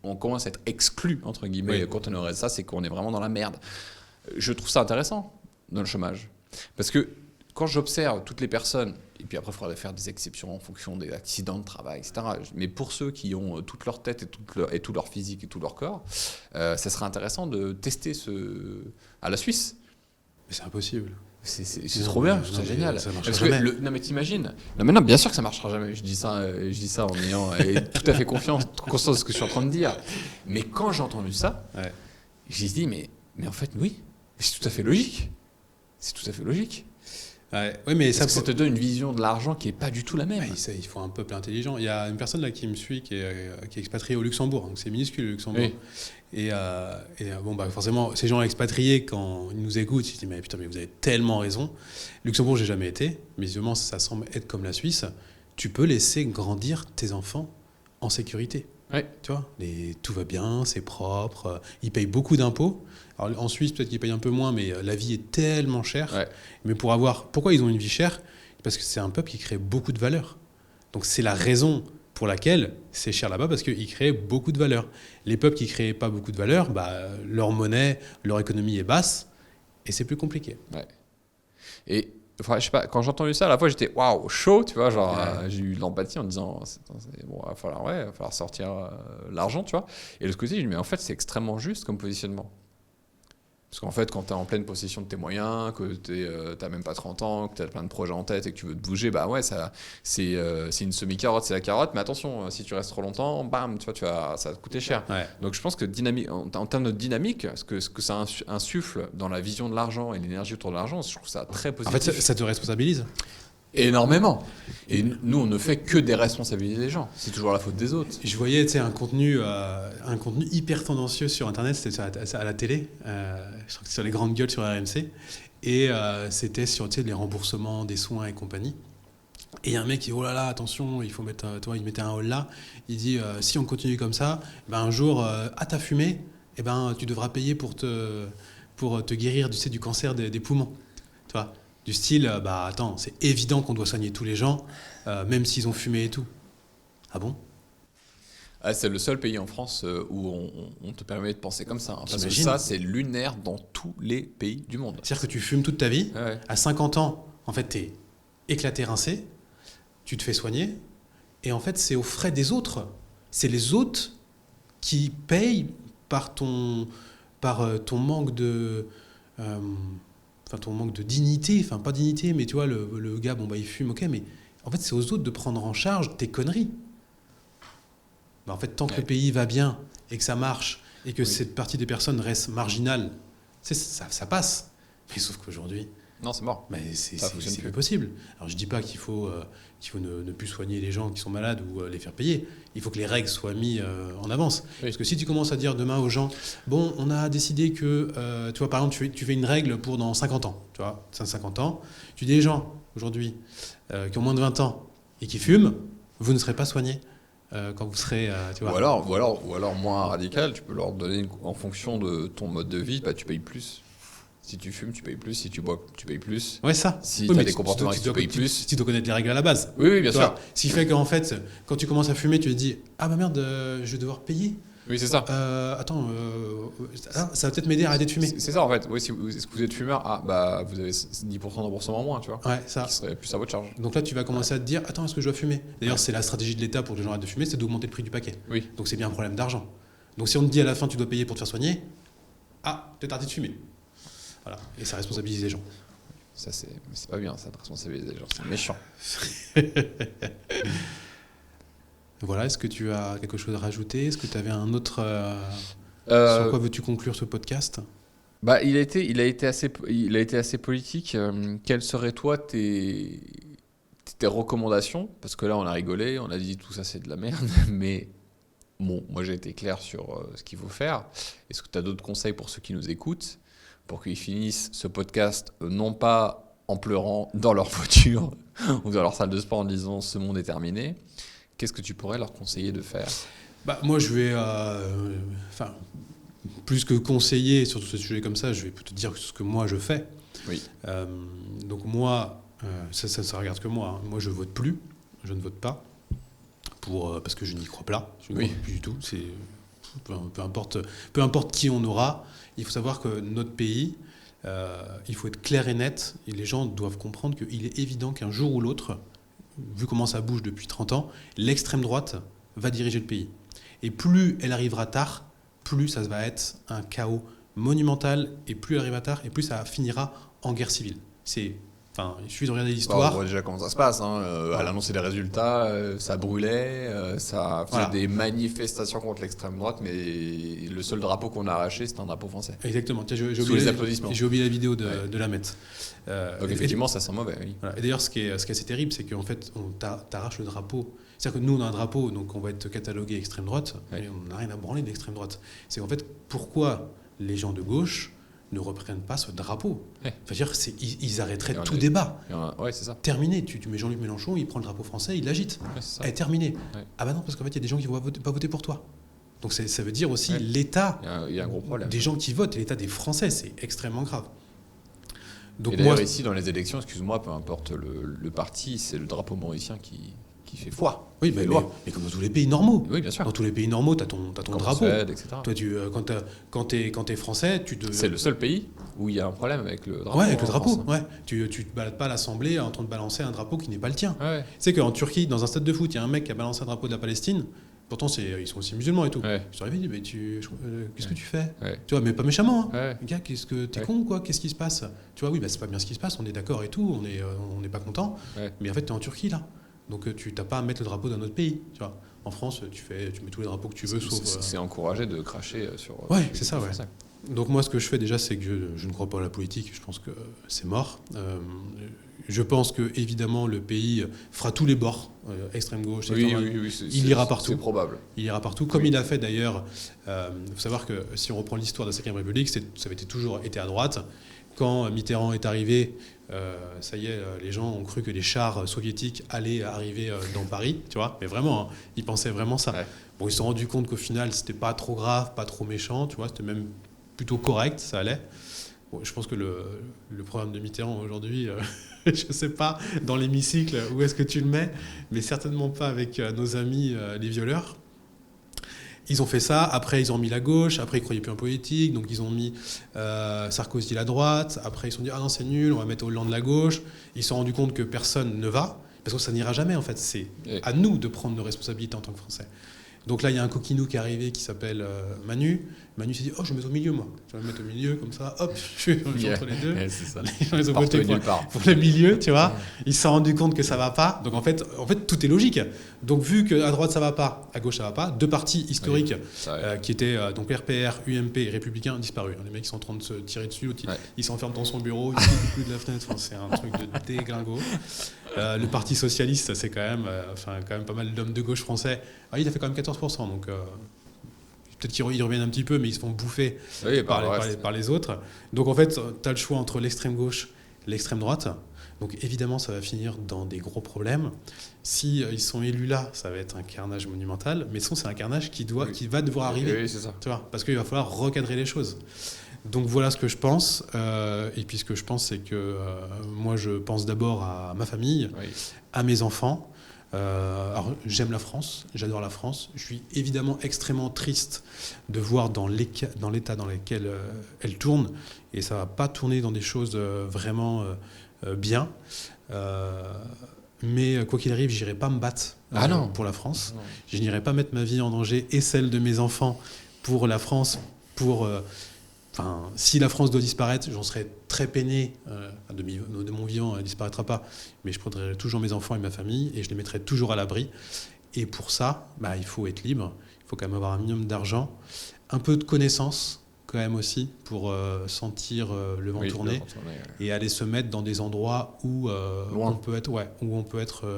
On commence à être exclu, entre guillemets, quand on est au RSA, c'est qu'on est vraiment dans la merde. Je trouve ça intéressant dans le chômage. Parce que quand j'observe toutes les personnes, et puis après il faudrait faire des exceptions en fonction des accidents de travail, etc. Mais pour ceux qui ont toute leur tête et tout leur physique et tout leur corps, ça serait intéressant de tester à la Suisse. Mais c'est impossible. C'est trop bien, c'est génial. Ça marchera jamais. Non mais t'imagines. Non, bien sûr que ça marchera jamais. Je dis ça en ayant tout à fait conscience de ce que je suis en train de dire. Mais quand j'ai entendu ça, j'ai dit mais en fait oui, c'est tout à fait logique. C'est tout à fait logique. Ouais, mais ça te donne une vision de l'argent qui n'est pas du tout la même. Il faut un peuple intelligent. Il y a une personne là qui me suit qui est expatriée au Luxembourg. Donc c'est minuscule le Luxembourg. Oui. Et forcément, ces gens expatriés, quand ils nous écoutent, ils se disent mais putain, mais vous avez tellement raison. Luxembourg, j'ai jamais été. Mais évidemment, ça semble être comme la Suisse. Tu peux laisser grandir tes enfants en sécurité. Ouais. Tu vois, tout va bien, c'est propre. Ils payent beaucoup d'impôts. Alors, en Suisse, peut-être qu'ils payent un peu moins, mais la vie est tellement chère. Ouais. Mais pourquoi ils ont une vie chère? Parce que c'est un peuple qui crée beaucoup de valeur. Donc c'est la raison pour laquelle c'est cher là-bas, parce qu'ils créent beaucoup de valeur. Les peuples qui ne créent pas beaucoup de valeur, leur monnaie, leur économie est basse, et c'est plus compliqué. Ouais. Et je sais pas, quand j'ai entendu ça, à la fois j'étais waouh, chaud, tu vois, j'ai eu de l'empathie en disant bon, il va falloir sortir l'argent, tu vois. Et de l'autre côté, je dis mais en fait, c'est extrêmement juste comme positionnement. Parce qu'en fait, quand tu es en pleine possession de tes moyens, que tu n'as même pas 30 ans, que tu as plein de projets en tête et que tu veux te bouger, c'est une semi-carotte, c'est la carotte. Mais attention, si tu restes trop longtemps, bam, tu vois, ça va te coûter cher. Ouais. Donc je pense que en termes de dynamique, ce que ça insuffle dans la vision de l'argent et l'énergie autour de l'argent, je trouve ça très positif. En fait, ça te responsabilise. Énormément. Et nous, on ne fait que déresponsabiliser les gens. C'est toujours la faute des autres. Je voyais un contenu hyper tendancieux sur Internet, c'était à la télé, je crois que c'est sur les grandes gueules sur RMC, et c'était sur les remboursements des soins et compagnie. Et il y a un mec qui dit oh là là, attention, il faut mettre, il mettait un haut là, il dit si on continue comme ça, un jour, t'as fumé, tu devras payer pour te guérir du cancer des poumons. Tu vois, du style, attends, c'est évident qu'on doit soigner tous les gens, même s'ils ont fumé et tout. Ah bon ? C'est le seul pays en France où on te permet de penser comme ça. Hein, parce que ça, c'est lunaire dans tous les pays du monde. C'est-à-dire que tu fumes toute ta vie, à 50 ans, en fait, t'es éclaté, rincé, tu te fais soigner, et en fait, c'est aux frais des autres. C'est les autres qui payent par ton manque de... ton manque de dignité, enfin pas dignité, mais tu vois, le gars, bon, bah, il fume, ok, mais en fait, c'est aux autres de prendre en charge tes conneries. Bah, en fait, tant que le pays va bien et que ça marche et que cette partie des personnes reste marginale, ça passe. Mais sauf qu'aujourd'hui, Non, c'est mort. mais c'est fonctionne plus plus. possible. Alors je dis pas qu'il faut ne plus soigner les gens qui sont malades ou les faire payer. Il faut que les règles soient mises en avance. Parce que si tu commences à dire demain aux gens, bon, on a décidé que, tu vois, par exemple, tu fais une règle pour dans 50 ans, tu vois, 50 ans, tu dis les gens aujourd'hui qui ont moins de 20 ans et qui fument, vous ne serez pas soignés. Quand vous serez, tu vois. Ou alors moins radical, tu peux leur donner en fonction de ton mode de vie, bah, tu payes plus. Si tu fumes, tu payes plus. Si tu bois, tu payes plus. Ouais, ça. Si Oui, tu as mais des comportements tu payes plus. Tu dois connaître les règles à la base. Oui, bien Tu sûr. vois, ce qui fait qu'en fait, quand tu commences à fumer, tu te dis ah bah merde, je vais devoir payer. Oui, c'est ça. Attends, ça va peut-être m'aider à arrêter de fumer. C'est ça en fait. Oui, est-ce que vous êtes fumeur, bah vous avez 10% de remboursement en moins, tu vois. Ouais, ça. Qui serait plus à votre charge. Donc là, tu vas commencer à te dire attends, est-ce que je dois fumer? D'ailleurs, c'est la stratégie de l'État pour que les gens arrêtent de fumer, c'est d'augmenter le prix du paquet. Oui. Donc c'est bien un problème d'argent. Donc si on te dit à la fin tu dois payer pour te faire soigner, peut-être arrêter de fumer. Voilà. Et ça responsabilise les gens. Ça, c'est pas bien, ça, de responsabiliser les gens. C'est méchant. Voilà, est-ce que tu as quelque chose à rajouter? Est-ce que tu avais un autre... Sur quoi veux-tu conclure ce podcast? Bah, il a été assez politique. Quelles seraient, toi, tes recommandations? Parce que là, on a rigolé, on a dit tout ça, c'est de la merde. Mais bon, moi, j'ai été clair sur ce qu'il faut faire. Est-ce que tu as d'autres conseils pour ceux qui nous écoutent, pour qu'ils finissent ce podcast non pas en pleurant dans leur voiture ou dans leur salle de sport en disant « ce monde est terminé », qu'est-ce que tu pourrais leur conseiller de faire? Bah, moi, je vais... plus que conseiller sur ce sujet comme ça, je vais plutôt dire ce que moi, je fais. Oui. Donc moi, ça regarde que moi. Hein. Moi, je vote plus. Je ne vote pas. Parce que je n'y crois pas. Je n'y crois plus du tout. Peu importe qui on aura, il faut savoir que notre pays, il faut être clair et net, et les gens doivent comprendre qu'il est évident qu'un jour ou l'autre, vu comment ça bouge depuis 30 ans, l'extrême droite va diriger le pays. Et plus elle arrivera tard, plus ça va être un chaos monumental, et plus elle arrivera tard, et plus ça finira en guerre civile. Il suffit de regarder l'histoire. On voit déjà comment ça se passe. Elle annonçait les résultats, ça brûlait, ça faisait des manifestations contre l'extrême droite, mais le seul drapeau qu'on a arraché, c'était un drapeau français. Exactement. Tiens, Sous les applaudissements. J'ai oublié la vidéo de la mettre. Donc effectivement, ça sent mauvais. Oui. Voilà. Et d'ailleurs, ce qui est assez terrible, c'est qu'en fait, on t'arrache le drapeau. C'est-à-dire que nous, on a un drapeau, donc on va être catalogué extrême droite, et on n'a rien à branler de l'extrême droite. C'est en fait pourquoi les gens de gauche ne reprennent pas ce drapeau. Dire, ils arrêteraient tout débat. Ouais, c'est ça. Terminé. Tu mets Jean-Luc Mélenchon, il prend le drapeau français, il l'agite. Ouais, terminé. Ouais. Ah bah non, parce qu'en fait, il y a des gens qui ne vont pas voter pour toi. Donc ça veut dire aussi l'état il y a un gros problème. Des gens qui votent et l'état des Français, c'est extrêmement grave. Donc et d'ailleurs, ici, dans les élections, excuse-moi, peu importe le parti, c'est le drapeau mauricien qui fait foi. Oui, mais comme dans tous les pays normaux. Oui, bien sûr. Dans tous les pays normaux, tu as ton drapeau. Suède, etc. Toi, quand tu es français, c'est le seul pays où il y a un problème avec le drapeau. Ouais, avec le drapeau. Ouais. Tu ne te balades pas à l'Assemblée en train de balancer un drapeau qui n'est pas le tien. Ouais. Tu sais qu'en Turquie, dans un stade de foot, il y a un mec qui a balancé un drapeau de la Palestine. Pourtant, ils sont aussi musulmans et tout. Ouais. Je suis arrivé, mais qu'est-ce que tu fais? Tu vois, mais pas méchamment. Hein. Gars, qu'est-ce que t'es con, quoi? Qu'est-ce qui se passe? Tu vois, oui, c'est pas bien ce qui se passe. On est d'accord et tout. On n'est pas content. Mais en fait, t'es en Turquie là. Donc tu n'as pas à mettre le drapeau d'un autre pays. Tu vois. En France, tu mets tous les drapeaux que tu veux, sauf. C'est encouragé de cracher sur. Ouais, c'est ça, ouais. Donc moi, ce que je fais déjà, c'est que je ne crois pas à la politique. Je pense que c'est mort. Je pense que évidemment le pays fera tous les bords, extrême gauche. Oui, il ira partout. C'est probable. Il ira partout, comme il a fait d'ailleurs. Il faut savoir que si on reprend l'histoire de la 5e République, ça avait toujours été à droite. Quand Mitterrand est arrivé, ça y est, les gens ont cru que les chars soviétiques allaient arriver dans Paris, tu vois. Mais vraiment, hein, ils pensaient vraiment ça. Ouais. Bon, ils se sont rendus compte qu'au final, c'était pas trop grave, pas trop méchant, tu vois. C'était même plutôt correct, ça allait. Bon, je pense que le programme de Mitterrand aujourd'hui, je sais pas, dans l'hémicycle, où est-ce que tu le mets, mais certainement pas avec nos amis les violeurs. Ils ont fait ça, après ils ont mis la gauche, après ils ne croyaient plus en politique, donc ils ont mis Sarkozy la droite, après ils se sont dit « Ah non, c'est nul, on va mettre Hollande la gauche ». Ils se sont rendus compte que personne ne va, parce que ça n'ira jamais en fait, c'est à nous de prendre nos responsabilités en tant que Français. Donc là, il y a un coquinou qui est arrivé qui s'appelle Manu. Manu s'est dit, je vais me mettre au milieu, moi. Je vais me mettre au milieu, comme ça, hop, je suis entre les deux. Yeah, c'est ça. Ils ont voté pour le milieu, tu vois. Ils se sont rendus compte que ça va pas. Donc en fait, tout est logique. Donc vu qu'à droite ça va pas, à gauche ça va pas, deux partis historiques qui étaient donc RPR, UMP et Républicains disparus. Les mecs sont en train de se tirer dessus, ils s'enferment dans son bureau, ils se coupent de la fenêtre. Enfin, c'est un truc de déglingo. Le Parti socialiste, c'est quand même pas mal d'hommes de gauche français. Il a fait quand même 14%, donc peut-être qu'ils reviennent un petit peu, mais ils se font bouffer par les autres. Donc en fait, tu as le choix entre l'extrême gauche et l'extrême droite. Donc évidemment, ça va finir dans des gros problèmes. Si ils sont élus là, ça va être un carnage monumental. Mais c'est un carnage qui va devoir arriver. Oui, c'est ça. Tu vois, parce qu'il va falloir recadrer les choses. Donc voilà ce que je pense. Et puis ce que je pense, c'est que moi, je pense d'abord à ma famille, à mes enfants. Alors, j'aime la France, j'adore la France. Je suis évidemment extrêmement triste de voir dans l'état dans lequel elle tourne. Et ça ne va pas tourner dans des choses vraiment bien. Mais quoi qu'il arrive, je n'irai pas me battre pour la France. Non. Je n'irai pas mettre ma vie en danger et celle de mes enfants pour la France, si la France doit disparaître, j'en serais très peiné. De mon vivant, elle ne disparaîtra pas. Mais je prendrai toujours mes enfants et ma famille et je les mettrai toujours à l'abri. Et pour ça, il faut être libre. Il faut quand même avoir un minimum d'argent, un peu de connaissances quand même aussi pour sentir le vent tourner et aller se mettre dans des endroits où on peut être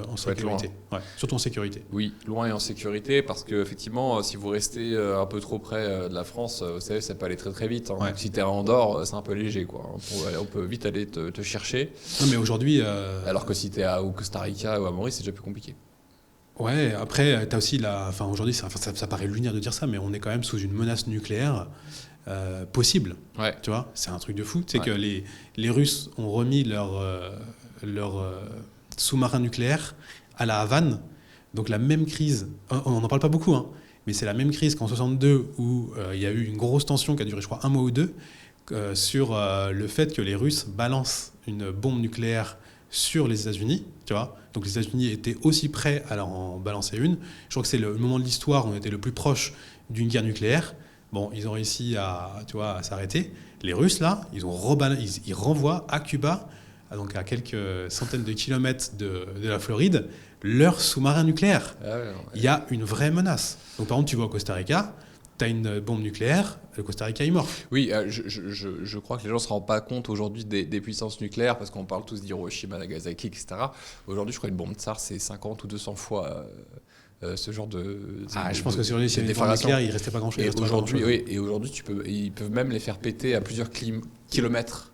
en sécurité. Surtout en sécurité. Oui, loin et en sécurité, parce qu'effectivement, si vous restez un peu trop près de la France, vous savez, ça peut aller très très vite. Donc, si tu es à Andorre, c'est un peu léger, quoi. On peut vite aller te chercher. Non, mais aujourd'hui... Alors que si tu es au Costa Rica ou à Maurice, c'est déjà plus compliqué. Ouais, après, tu as aussi aujourd'hui, ça paraît lunaire de dire ça, mais on est quand même sous une menace nucléaire possible. Tu vois, c'est un truc de fou. C'est que les Russes ont remis leur sous-marin nucléaire à la Havane. Donc la même crise, on n'en parle pas beaucoup, mais c'est la même crise qu'en 62 où il y a eu une grosse tension qui a duré, je crois, un mois ou deux, sur le fait que les Russes balancent une bombe nucléaire sur les États-Unis, tu vois. Donc les États-Unis étaient aussi prêts à leur en balancer une. Je crois que c'est le moment de l'histoire où on était le plus proche d'une guerre nucléaire. Bon, ils ont réussi à s'arrêter. Les Russes, là, ils renvoient à Cuba, donc à quelques centaines de kilomètres de la Floride, leur sous-marin nucléaire. Il y a une vraie menace. Donc par exemple, tu vas au Costa Rica, tu as une bombe nucléaire, le Costa Rica est mort. Oui, je crois que les gens ne se rendent pas compte aujourd'hui des puissances nucléaires, parce qu'on parle tous d'Hiroshima, Nagasaki, etc. Aujourd'hui, je crois qu'une bombe tsar, c'est 50 ou 200 fois ce genre de... je pense que sur les bombes nucléaires, il ne restait pas grand-chose. Et aujourd'hui, ils peuvent même les faire péter à plusieurs kilomètres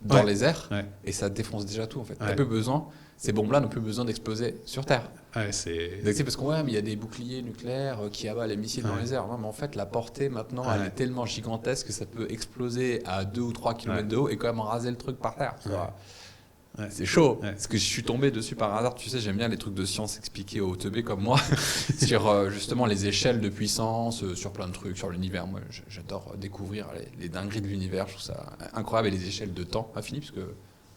dans les airs, et ça défonce déjà tout, en fait. T'as peu besoin... Ces bombes-là n'ont plus besoin d'exploser sur Terre. C'est parce qu'on mais il y a des boucliers nucléaires qui abattent les missiles dans les airs. Non, mais en fait, la portée maintenant, elle est tellement gigantesque que ça peut exploser à 2 ou 3 km de haut et quand même raser le truc par terre. C'est chaud. Parce que je suis tombé dessus par hasard. Tu sais, j'aime bien les trucs de science expliqués aux teubés comme moi, sur justement les échelles de puissance, sur plein de trucs, sur l'univers. Moi, j'adore découvrir les dingueries de l'univers. Je trouve ça incroyable. Et les échelles de temps infinies, parce que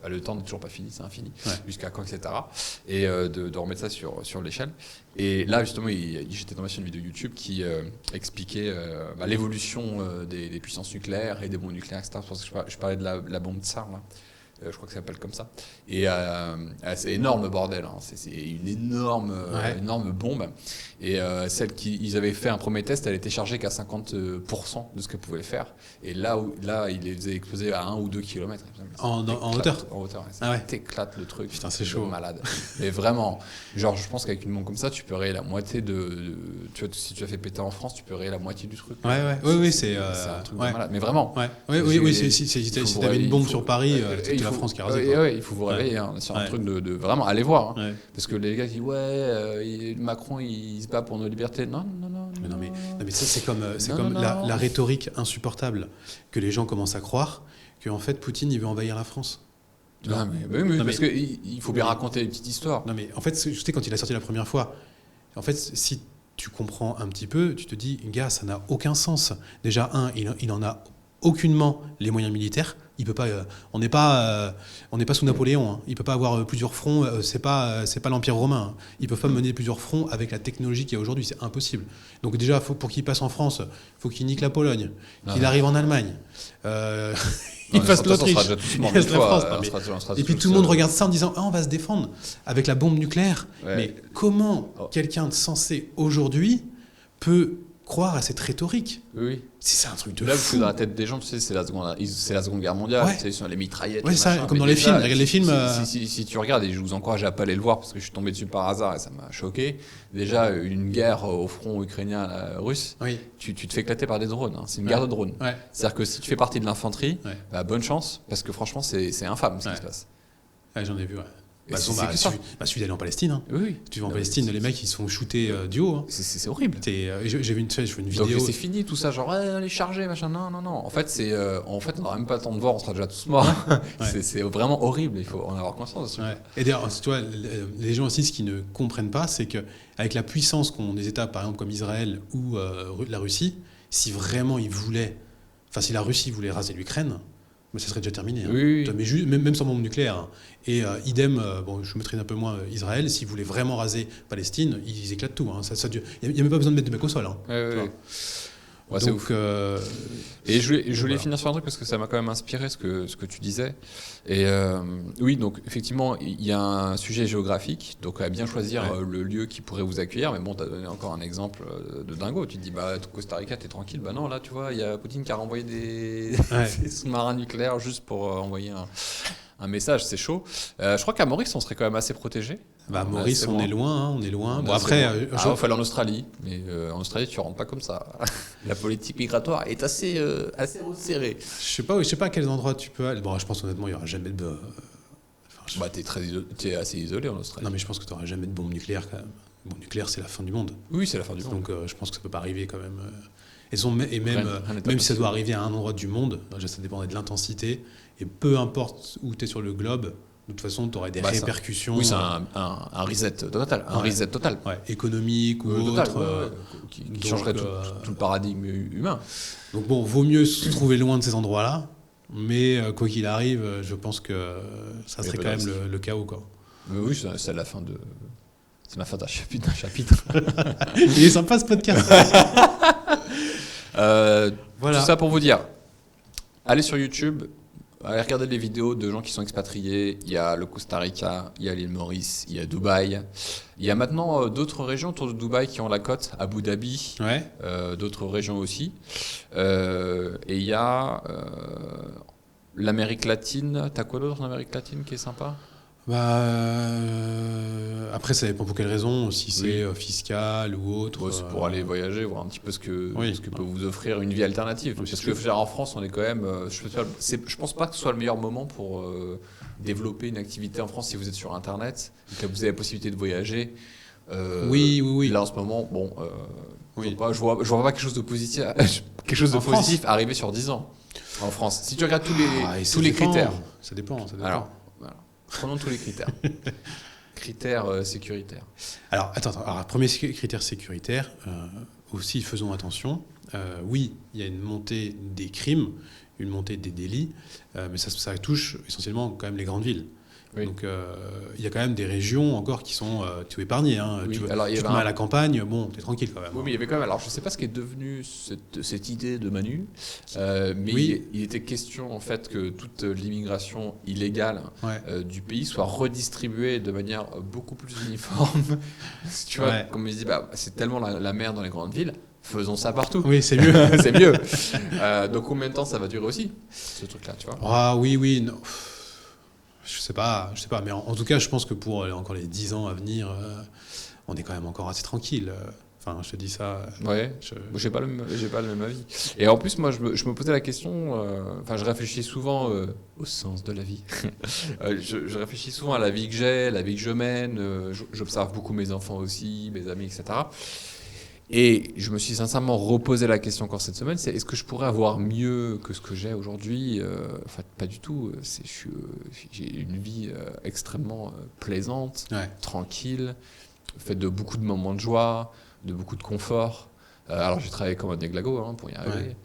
le temps n'est toujours pas fini, c'est infini, jusqu'à quand, etc. Et de remettre ça sur l'échelle. Et là, justement, j'étais tombé sur une vidéo YouTube qui expliquait l'évolution des puissances nucléaires et des bombes nucléaires, etc. Parce que je parlais de la bombe tsar, là. Je crois que ça s'appelle comme ça. Et c'est énorme, bordel. C'est une énorme bombe. Et celle qu'ils avaient fait un premier test, elle était chargée qu'à 50% de ce qu'elle pouvait faire. Et là, il les faisait exploser à 1 ou 2 km. En hauteur. En hauteur, t'éclates le truc. Putain, c'est chaud. Malade. Mais vraiment, genre, je pense qu'avec une bombe comme ça, tu peux rayer la moitié tu vois, si tu as fait péter en France, tu peux rayer la moitié du truc. Oui, c'est un truc de malade. Mais vraiment. Oui, si tu avais une bombe sur Paris, c'était la France qui a rasé. Il faut vous réveiller. C'est un truc de vraiment aller voir. Parce que les gars qui disent Macron il se bat pour nos libertés. Non. Mais ça, c'est comme la rhétorique insupportable que les gens commencent à croire qu'en fait Poutine il veut envahir la France. Parce qu'il faut bien raconter une petite histoire. Non mais en fait, tu sais, quand il a sorti la première fois, en fait, si tu comprends un petit peu, tu te dis, gars, ça n'a aucun sens. Déjà, il en a aucunement les moyens militaires, Il peut pas. On n'est pas sous Napoléon. Hein. Il peut pas avoir plusieurs fronts. C'est pas l'Empire romain. Hein. Ils peuvent pas mener plusieurs fronts avec la technologie qu'il y a aujourd'hui. C'est impossible. Donc déjà, pour qu'il passe en France, faut qu'il nique la Pologne, qu'il arrive en Allemagne, il fasse l'Autriche, il fasse la France. Et puis tout le monde regarde ça en disant on va se défendre avec la bombe nucléaire. Ouais. Mais comment quelqu'un de sensé aujourd'hui peut croire à cette rhétorique? Oui. C'est un truc de là, fou. Dans la tête des gens, tu sais, c'est la seconde guerre mondiale. Tu sais, sur les mitraillettes. Ouais, ça, comme dans les films. Regarde les films. Si tu regardes, et je vous encourage à pas aller le voir parce que je suis tombé dessus par hasard et ça m'a choqué. Déjà, une guerre au front ukrainien-russe, tu te fais éclater par des drones. Hein. C'est une guerre de drones. Ouais. C'est-à-dire que si tu fais partie de l'infanterie, bonne chance parce que franchement, c'est infâme ce qui se passe. Ouais, j'en ai vu. Suffit d'aller en Palestine. Hein. Oui. Tu vas en Palestine, les mecs ils se font shooter du haut. Hein. C'est horrible. J'ai vu une vidéo. Donc c'est fini tout ça, genre allez charger, machin. Non. En fait, on n'aura même pas le temps de voir, on sera déjà tous morts. C'est vraiment horrible, il faut en avoir conscience. Ouais. Et d'ailleurs, tu vois, les gens aussi, ce qu'ils ne comprennent pas, c'est qu'avec la puissance qu'ont des États, par exemple comme Israël ou la Russie, si vraiment ils voulaient, si la Russie voulait raser l'Ukraine, mais ça serait déjà terminé. Hein. Oui. Mais même sans bombe nucléaire. Hein. Et idem, je maîtrise un peu moins Israël, s'ils voulaient vraiment raser Palestine, ils éclatent tout. Hein. Il n'y a même pas besoin de mettre de mecs au sol. Hein. Ouais, c'est ouf. Et je voulais finir sur un truc parce que ça m'a quand même inspiré ce que tu disais. Et oui, donc effectivement, il y a un sujet géographique, donc à bien choisir le lieu qui pourrait vous accueillir. Mais bon, tu as donné encore un exemple de dingo. Tu te dis, Costa Rica, t'es tranquille. Non, là, tu vois, il y a Poutine qui a renvoyé des sous-marins nucléaires juste pour envoyer un message, c'est chaud. Je crois qu'à Maurice, on serait quand même assez protégé. Maurice, on est loin. On est loin. Bon, après, il faut aller en Australie. Mais en Australie, tu rentres pas comme ça. La politique migratoire est assez resserrée. Je sais pas à quels endroits tu peux aller. Bon, je pense honnêtement, il y aura jamais de. T'es assez isolé en Australie. Non, mais je pense que tu n'auras jamais de bombe nucléaire quand même. La bombe nucléaire, c'est la fin du monde. Oui, c'est la fin du monde. Donc, je pense que ça peut pas arriver quand même. Même si ça doit arriver à un endroit du monde, ça dépendrait de l'intensité. Et peu importe où tu es sur le globe, de toute façon, tu aurais des répercussions. Oui, c'est un reset total. Un reset total. Ouais, économique ou autre. Qui changerait tout le paradigme humain. Donc bon, vaut mieux se trouver loin de ces endroits-là. Mais quoi qu'il arrive, je pense que ça serait quand même le chaos. Quoi. Mais oui, c'est la fin de... C'est la fin d'un chapitre. Il est sympa ce podcast. Voilà. Tout ça pour vous dire, allez sur YouTube, allez regarder les vidéos de gens qui sont expatriés. Il y a le Costa Rica, il y a l'île Maurice, il y a Dubaï. Il y a maintenant d'autres régions autour de Dubaï qui ont la cote, Abu Dhabi, d'autres régions aussi. Et il y a l'Amérique latine. T'as quoi d'autre en Amérique latine qui est sympa ? Après, ça dépend pour quelle raison, si c'est fiscal ou autre. C'est pour aller voyager, voir un petit peu ce que peut vous offrir une vie alternative. Parce que en France, on est quand même. Je pense pas que ce soit le meilleur moment pour développer une activité en France si vous êtes sur Internet, que vous avez la possibilité de voyager. Oui. Là, en ce moment, je vois pas quelque chose de positif, arriver sur 10 ans en France. Si tu regardes tous les critères. Ça dépend. Alors, prenons tous les critères. Critères sécuritaires. Alors, attends. Premier critère sécuritaire, aussi faisons attention. Oui, il y a une montée des crimes, une montée des délits, mais ça touche essentiellement quand même les grandes villes. Oui. Donc, il y a quand même des régions encore qui sont épargnées. Hein. Tu te mets à la campagne, t'es tranquille quand même. Oui, mais il y avait quand même. Alors, je ne sais pas ce qui est devenu cette idée de Manu, mais il était question en fait que toute l'immigration illégale du pays soit redistribuée de manière beaucoup plus uniforme. Tu vois, comme il dit, c'est tellement la merde dans les grandes villes. Faisons ça partout. Oui, c'est mieux. C'est mieux. Donc, combien de temps ça va durer aussi, ce truc-là, tu vois ? Oui, non. Je sais pas, mais en tout cas, je pense que pour encore les 10 ans à venir, on est quand même encore assez tranquille. Enfin, je te dis ça. Ouais. J'ai pas le même avis. Et en plus, moi, je me posais la question. Je réfléchis souvent au sens de la vie. Je réfléchis souvent à la vie que j'ai, la vie que je mène. J'observe beaucoup mes enfants aussi, mes amis, etc. Et je me suis sincèrement reposé la question encore cette semaine, c'est est-ce que je pourrais avoir mieux que ce que j'ai aujourd'hui ? Pas du tout. J'ai une vie extrêmement plaisante, tranquille, faite de beaucoup de moments de joie, de beaucoup de confort. Alors j'ai travaillé comme un déglago pour y arriver,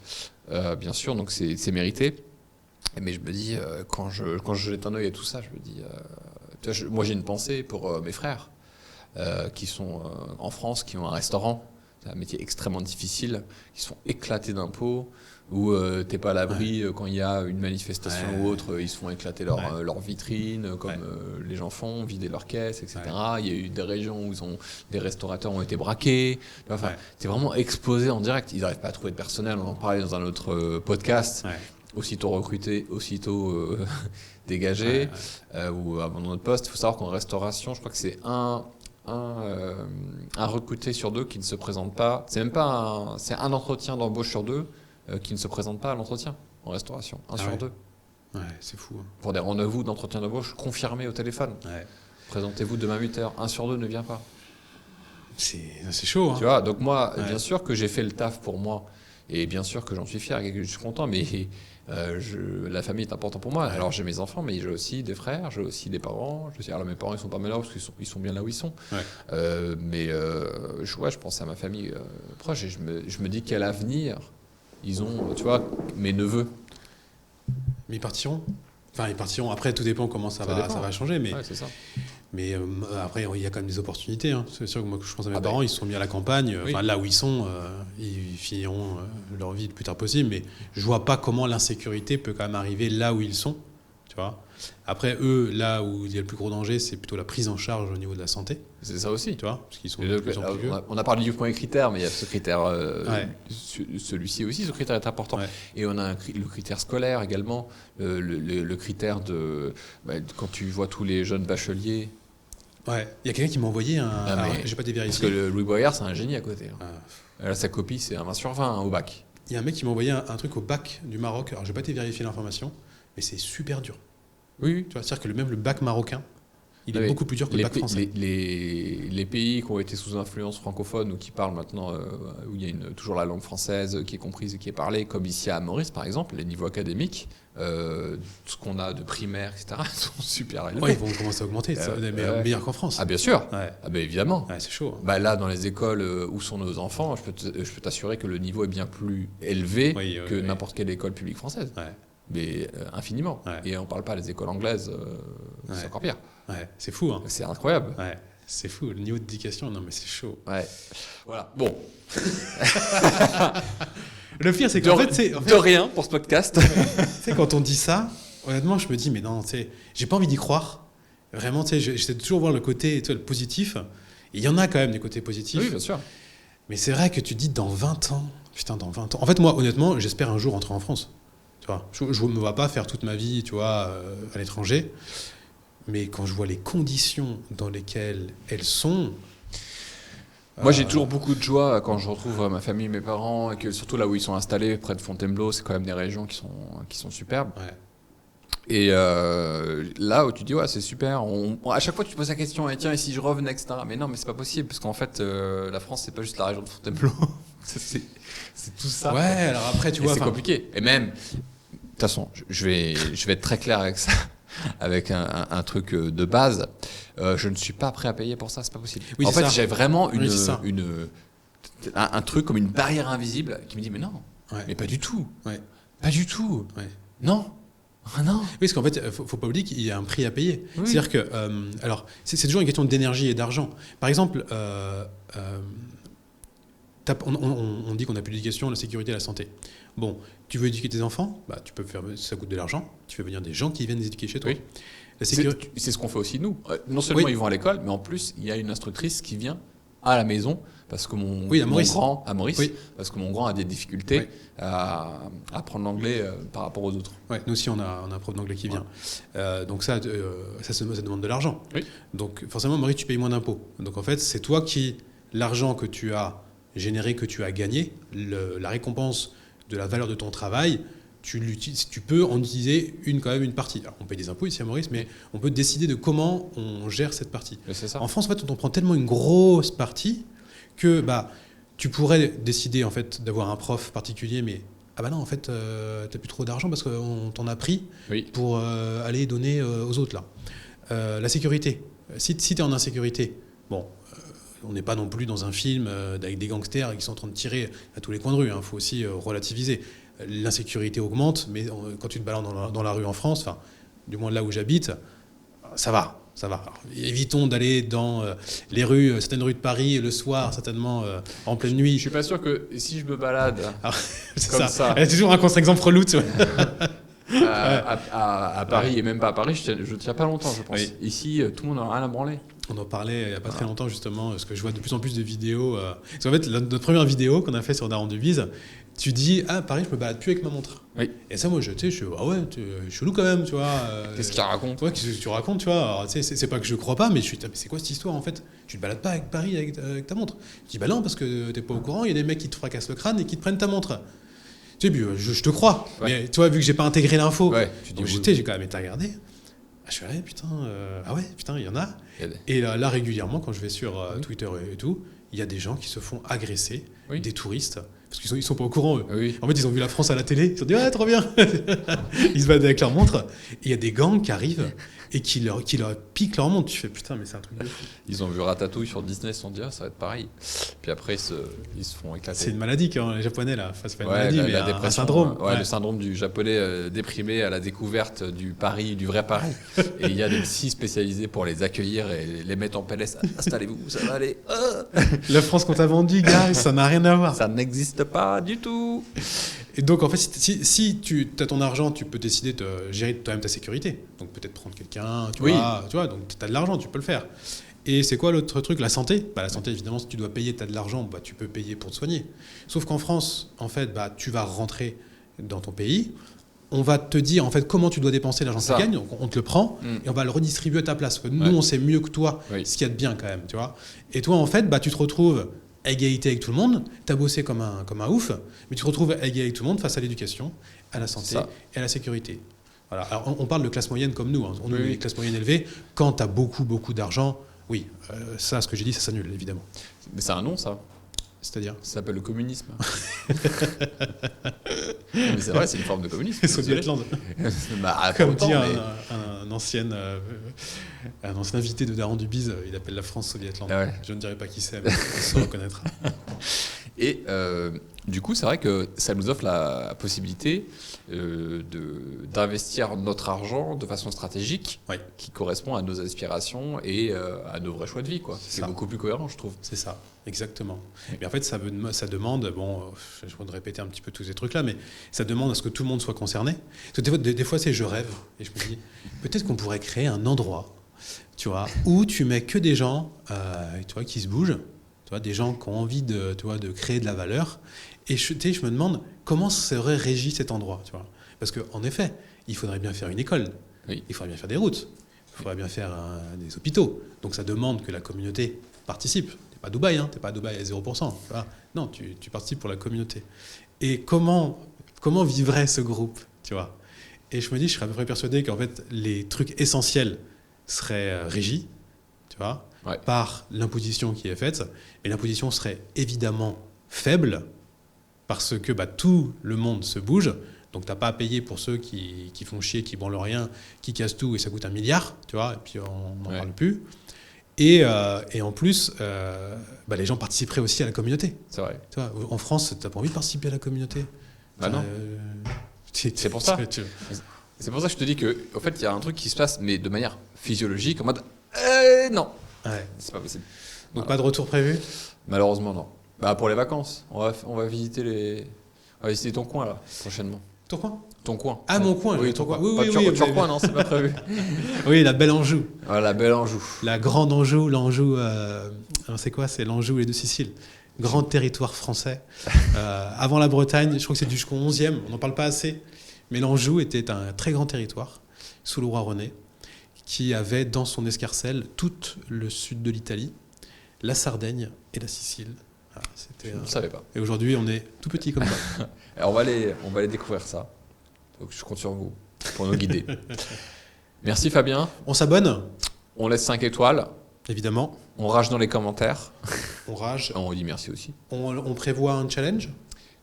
bien sûr, donc c'est mérité. Mais je me dis, quand je jette un œil à tout ça, je me dis, tu vois, moi j'ai une pensée pour mes frères qui sont en France, qui ont un restaurant. C'est un métier extrêmement difficile, qui sont éclatés d'impôts, où t'es pas à l'abri quand il y a une manifestation ou autre, ils se font éclater leur vitrine, comme les gens font, vider leurs caisses, etc. Il y a eu des régions où des restaurateurs ont été braqués. Enfin, t'es vraiment exposé en direct. Ils n'arrivent pas à trouver de personnel, on en parlait dans un autre podcast. Aussitôt recruté, aussitôt dégagé, ou abandonné de poste. Il faut savoir qu'en restauration, je crois que c'est un recruté sur 2 qui ne se présente pas. C'est même pas c'est un entretien d'embauche sur 2 qui ne se présente pas à l'entretien en restauration. 1 sur 2. Ouais, c'est fou. Pour des rendez-vous d'entretien d'embauche confirmés au téléphone. Présentez-vous demain 8h. 1 sur 2 ne vient pas. C'est chaud. Hein. Tu vois, donc moi, bien sûr que j'ai fait le taf pour moi. Et bien sûr que j'en suis fier et que je suis content. Mais la famille est importante pour moi. Alors j'ai mes enfants, mais j'ai aussi des frères, j'ai aussi des parents. Alors mes parents ils sont pas malheureux parce qu'ils sont bien là où ils sont. Je pense à ma famille proche et je me dis quel avenir ils ont. Tu vois, mes neveux. Mais ils partiront. Enfin, ils partiront. Après, tout dépend comment ça va changer. Mais, c'est ça. Mais après, il y a quand même des opportunités. Hein. C'est sûr que moi, je pense à mes parents, ils sont mis à la campagne. Enfin, là où ils sont, ils finiront leur vie le plus tard possible. Mais je vois pas comment l'insécurité peut quand même arriver là où ils sont. Tu vois. Après, eux, là où il y a le plus gros danger, c'est plutôt la prise en charge au niveau de la santé. C'est ça aussi. Tu vois, parce qu'ils sont de plus en plus vieux. On a parlé du point critère, mais il y a ce critère, celui-ci aussi, ce critère est important. Et on a le critère scolaire également, le critère de... quand tu vois tous les jeunes bacheliers... Ouais, il y a quelqu'un qui m'a envoyé j'ai pas été vérifié. Parce que Louis Boyard, c'est un génie à côté. Là, sa copie, c'est un 20 sur 20 au bac. Il y a un mec qui m'a envoyé un truc au bac du Maroc. Alors, j'ai pas été vérifier l'information, mais c'est super dur. Oui. Tu vois, c'est-à-dire que même le bac marocain, il est beaucoup plus dur que le bac français. Les pays qui ont été sous influence francophone ou qui parlent maintenant, où il y a toujours la langue française qui est comprise et qui est parlée, comme ici à Maurice par exemple, les niveaux académiques, ce qu'on a de primaire, etc., sont super élevés. Ouais, ils vont commencer à augmenter, meilleur qu'en France. Ah bien sûr, évidemment. Ouais, c'est chaud. Là, dans les écoles où sont nos enfants, je peux t'assurer que le niveau est bien plus élevé que n'importe quelle école publique française. Mais infiniment. Et on ne parle pas des écoles anglaises, c'est encore pire. Ouais, c'est fou. Hein. C'est incroyable. Ouais, c'est fou. Le niveau d'éducation, non mais c'est chaud. Ouais. Voilà. Bon. Le pire, c'est qu'en fait, de rien pour ce podcast. Tu sais, quand on dit ça, honnêtement, je me dis, mais non, tu sais, j'ai pas envie d'y croire. Vraiment, tu sais, j'essaie de toujours voir le côté, tu sais, le positif. Et il y en a quand même des côtés positifs. Oui, bien sûr. Mais c'est vrai que tu dis dans 20 ans. Putain, dans 20 ans. En fait, moi, honnêtement, j'espère un jour rentrer en France. Tu vois, je ne me vois pas faire toute ma vie, tu vois, à l'étranger. Mais quand je vois les conditions dans lesquelles elles sont... Moi, j'ai toujours beaucoup de joie quand je retrouve ma famille, mes parents, et que surtout là où ils sont installés, près de Fontainebleau, c'est quand même des régions qui sont superbes. Et là où tu dis, ouais, c'est super. À chaque fois, tu te poses la question, tiens, et si je revenais, etc. Mais non, mais c'est pas possible, parce qu'en fait, la France, c'est pas juste la région de Fontainebleau. c'est tout ça. Ouais, alors après, tu vois... C'est compliqué. Et même, de toute façon, je vais être très clair avec ça. Avec un truc de base, je ne suis pas prêt à payer pour ça, c'est pas possible. Oui, en fait, j'ai vraiment un truc comme une barrière invisible qui me dit mais non, mais pas du tout, pas du tout, non. Ah non. Oui, parce qu'en fait, faut pas oublier qu'il y a un prix à payer. Oui. C'est-à-dire que, alors, c'est toujours une question d'énergie et d'argent. Par exemple, on dit qu'on n'a plus d'éducation, la sécurité, la santé. Bon, tu veux éduquer tes enfants, bah, tu peux faire, ça coûte de l'argent. Tu fais venir des gens qui viennent les éduquer chez toi. Oui. C'est ce qu'on fait aussi nous. Non seulement ils vont à l'école, mais en plus il y a une instructrice qui vient à la maison parce que mon grand à Maurice, parce que mon grand a des difficultés à apprendre l'anglais par rapport aux autres. Ouais, nous aussi on a un prof d'anglais qui vient. Donc ça demande de l'argent. Oui. Donc forcément Maurice, tu payes moins d'impôts. Donc en fait c'est toi qui l'argent que tu as généré, que tu as gagné, la récompense de la valeur de ton travail, tu peux en utiliser quand même une partie. Alors, on paye des impôts ici à Maurice, mais on peut décider de comment on gère cette partie. C'est ça. En France, en fait, on prend tellement une grosse partie que tu pourrais décider en fait d'avoir un prof particulier, mais non, en fait, t'as plus trop d'argent parce qu'on t'en a pris pour aller donner aux autres là. La sécurité. Si tu es en insécurité, on n'est pas non plus dans un film avec des gangsters qui sont en train de tirer à tous les coins de rue. Il faut aussi relativiser. l'insécurité augmente, mais quand tu te balades dans la rue en France, enfin, du moins là où j'habite, ça va. Alors, évitons d'aller dans certaines rues de Paris le soir, certainement en pleine nuit. Je suis pas sûr que si je me balade C'est comme ça. Elle a toujours un contre-exemple relou, tu vois. À Paris et même pas à Paris, je tiens pas longtemps, je pense. Oui. Ici, tout le monde en a rien à branler. On en parlait il n'y a pas très longtemps justement, parce que je vois de plus en plus de vidéos. Parce qu'en fait, notre première vidéo qu'on a fait sur Daron du Bise, tu dis Paris, je me balade plus avec ma montre. Oui. Et ça, moi, je suis chelou quand même, tu vois. Qu'est-ce qu'il raconte? Ouais, qu'est-ce que tu racontes, tu vois. Alors, tu sais, c'est pas que je crois pas, mais mais c'est quoi cette histoire en fait? Tu te balades pas avec Paris avec ta montre. Je dis bah non, parce que t'es pas au courant, il y a des mecs qui te fracassent le crâne et qui te prennent ta montre. Tu sais, puis, je te crois, mais tu vois, vu que j'ai pas intégré l'info, tu dis j'ai quand même été regardé. Je suis allé, putain, il y en a. Et là, régulièrement, quand je vais sur Twitter et tout, il y a des gens qui se font agresser, des touristes, parce qu'ils sont pas au courant, eux. Oui. En fait, ils ont vu la France à la télé, ils se sont dit, ah, trop bien. Ils se battent avec leur montre. Et il y a des gangs qui arrivent et qui leur piquent leur montre. Tu fais, putain, mais c'est un truc de fou. Ils ont vu Ratatouille sur Disney, ils se sont dit, ça va être pareil. Puis après, ils se font éclater. C'est une maladie, les Japonais, là. Enfin, c'est pas une Ouais, maladie, mais un syndrome. Le syndrome du Japonais déprimé à la découverte du vrai Paris. Et il y a des psys spécialisés pour les accueillir et les mettre en PLS. Installez-vous, ça va aller. La France qu'on t'a vendue, gars, ça n'a rien à voir. Ça n'existe pas du tout. Et donc, en fait, si tu as ton argent, tu peux décider de gérer toi-même ta sécurité. Donc, peut-être prendre quelqu'un, tu vois, donc tu as de l'argent, tu peux le faire. Et c'est quoi l'autre truc? La santé. La santé, évidemment, si tu dois payer, tu as de l'argent, tu peux payer pour te soigner. Sauf qu'en France, en fait, tu vas rentrer dans ton pays, on va te dire, en fait, comment tu dois dépenser l'argent que tu gagnes, donc on te le prend, et on va le redistribuer à ta place. Parce que nous, on sait mieux que toi ce qu'il y a de bien, quand même, tu vois. Et toi, en fait, tu te retrouves à égalité avec tout le monde, tu as bossé comme un ouf, mais tu te retrouves à égalité avec tout le monde face à l'éducation, à la santé et à la sécurité. Voilà. Alors, on parle de classe moyenne comme nous. On est classe moyenne élevée. Quand tu as beaucoup, beaucoup d'argent, ce que j'ai dit, ça s'annule, évidemment. Mais c'est un nom, ça. C'est-à-dire? Ça s'appelle le communisme. Mais c'est vrai, c'est une forme de communisme. Sovietland. Comme dit un ancien invité de Daron du Bise, il appelle la France Sovietland. Ah ouais. Je ne dirais pas qui c'est, mais il se reconnaîtra. Et du coup, c'est vrai que ça nous offre la possibilité d'investir notre argent de façon stratégique, qui correspond à nos aspirations et à nos vrais choix de vie, quoi. C'est beaucoup plus cohérent, je trouve. C'est ça, exactement. Mais en fait, ça demande, je vais répéter un petit peu tous ces trucs-là, mais ça demande à ce que tout le monde soit concerné. Parce que des fois, je rêve et je me dis, peut-être qu'on pourrait créer un endroit, tu vois, où tu mets que des gens, tu vois, qui se bougent. Des gens qui ont envie de créer de la valeur. Et je me demande comment serait régi cet endroit. Tu vois. Parce qu'en effet, il faudrait bien faire une école, il faudrait bien faire des routes, il faudrait bien faire des hôpitaux. Donc ça demande que la communauté participe. Tu n'es pas Dubaï, tu n'es pas à Dubaï à 0%. Tu vois. Non, tu participes pour la communauté. Et comment vivrait ce groupe, tu vois. Et je me dis, je serais à peu près persuadé qu'en fait, les trucs essentiels seraient régis, tu vois, par l'imposition qui est faite. Et l'imposition serait évidemment faible parce que tout le monde se bouge. Donc, tu n'as pas à payer pour ceux qui font chier, qui branlent rien, qui cassent tout et ça coûte 1 milliard, tu vois, et puis on n'en parle plus. Et en plus, les gens participeraient aussi à la communauté. C'est vrai. Tu vois, en France, tu n'as pas envie de participer à la communauté. Non. C'est pour ça. C'est pour ça que je te dis qu'en fait, il y a un truc qui se passe, mais de manière physiologique, en mode non. Ouais. C'est pas possible. Donc pas de retour prévu? Malheureusement non. Pour les vacances, on va visiter ton coin là prochainement. Ton coin? Ton coin. Ah mon coin. Oui, ton coin. Oui, Turcoing, non, c'est pas prévu. Oui, la belle Anjou. La belle Anjou. La grande Anjou, l'Anjou. C'est quoi? C'est l'Anjou et les deux Siciles. Grand territoire français. Avant la Bretagne, je crois que c'est jusqu'au 11e. On n'en parle pas assez. Mais l'Anjou était un très grand territoire sous le roi René, qui avait dans son escarcelle tout le sud de l'Italie, la Sardaigne et la Sicile. Je ne savais pas. Et aujourd'hui, on est tout petit comme ça. Alors on va aller découvrir ça. Donc je compte sur vous pour nous guider. Merci Fabien. On s'abonne. On laisse 5 étoiles. Évidemment. On rage dans les commentaires. On rage. On dit merci aussi. On prévoit un challenge.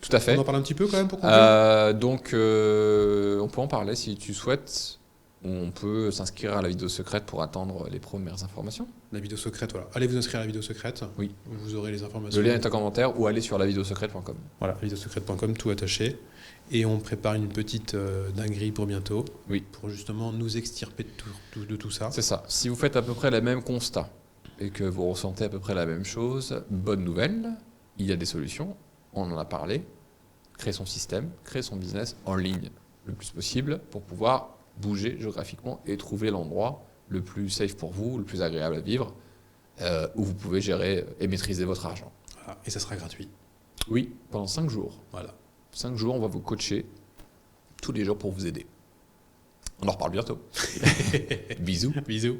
Tout à fait. On en parle un petit peu quand même pour conclure. Donc on peut en parler si tu souhaites. où on peut s'inscrire à la vidéo secrète pour attendre les premières informations. La vidéo secrète, voilà. Allez vous inscrire à la vidéo secrète. Oui. Vous aurez les informations. Le lien est en commentaire ou allez sur lavideosecrète.com. Voilà, videosecrète.com, tout attaché. Et on prépare une petite dinguerie pour bientôt. Oui. Pour justement nous extirper de tout ça. C'est ça. Si vous faites à peu près les mêmes constats et que vous ressentez à peu près la même chose, bonne nouvelle, il y a des solutions. On en a parlé. Créer son système, créer son business en ligne le plus possible pour pouvoir bouger géographiquement et trouver l'endroit le plus safe pour vous, le plus agréable à vivre, où vous pouvez gérer et maîtriser votre argent. Voilà. Et ça sera gratuit. Oui, pendant 5 jours. Voilà. 5 jours, on va vous coacher tous les jours pour vous aider. On en reparle bientôt. Bisous. Bisous.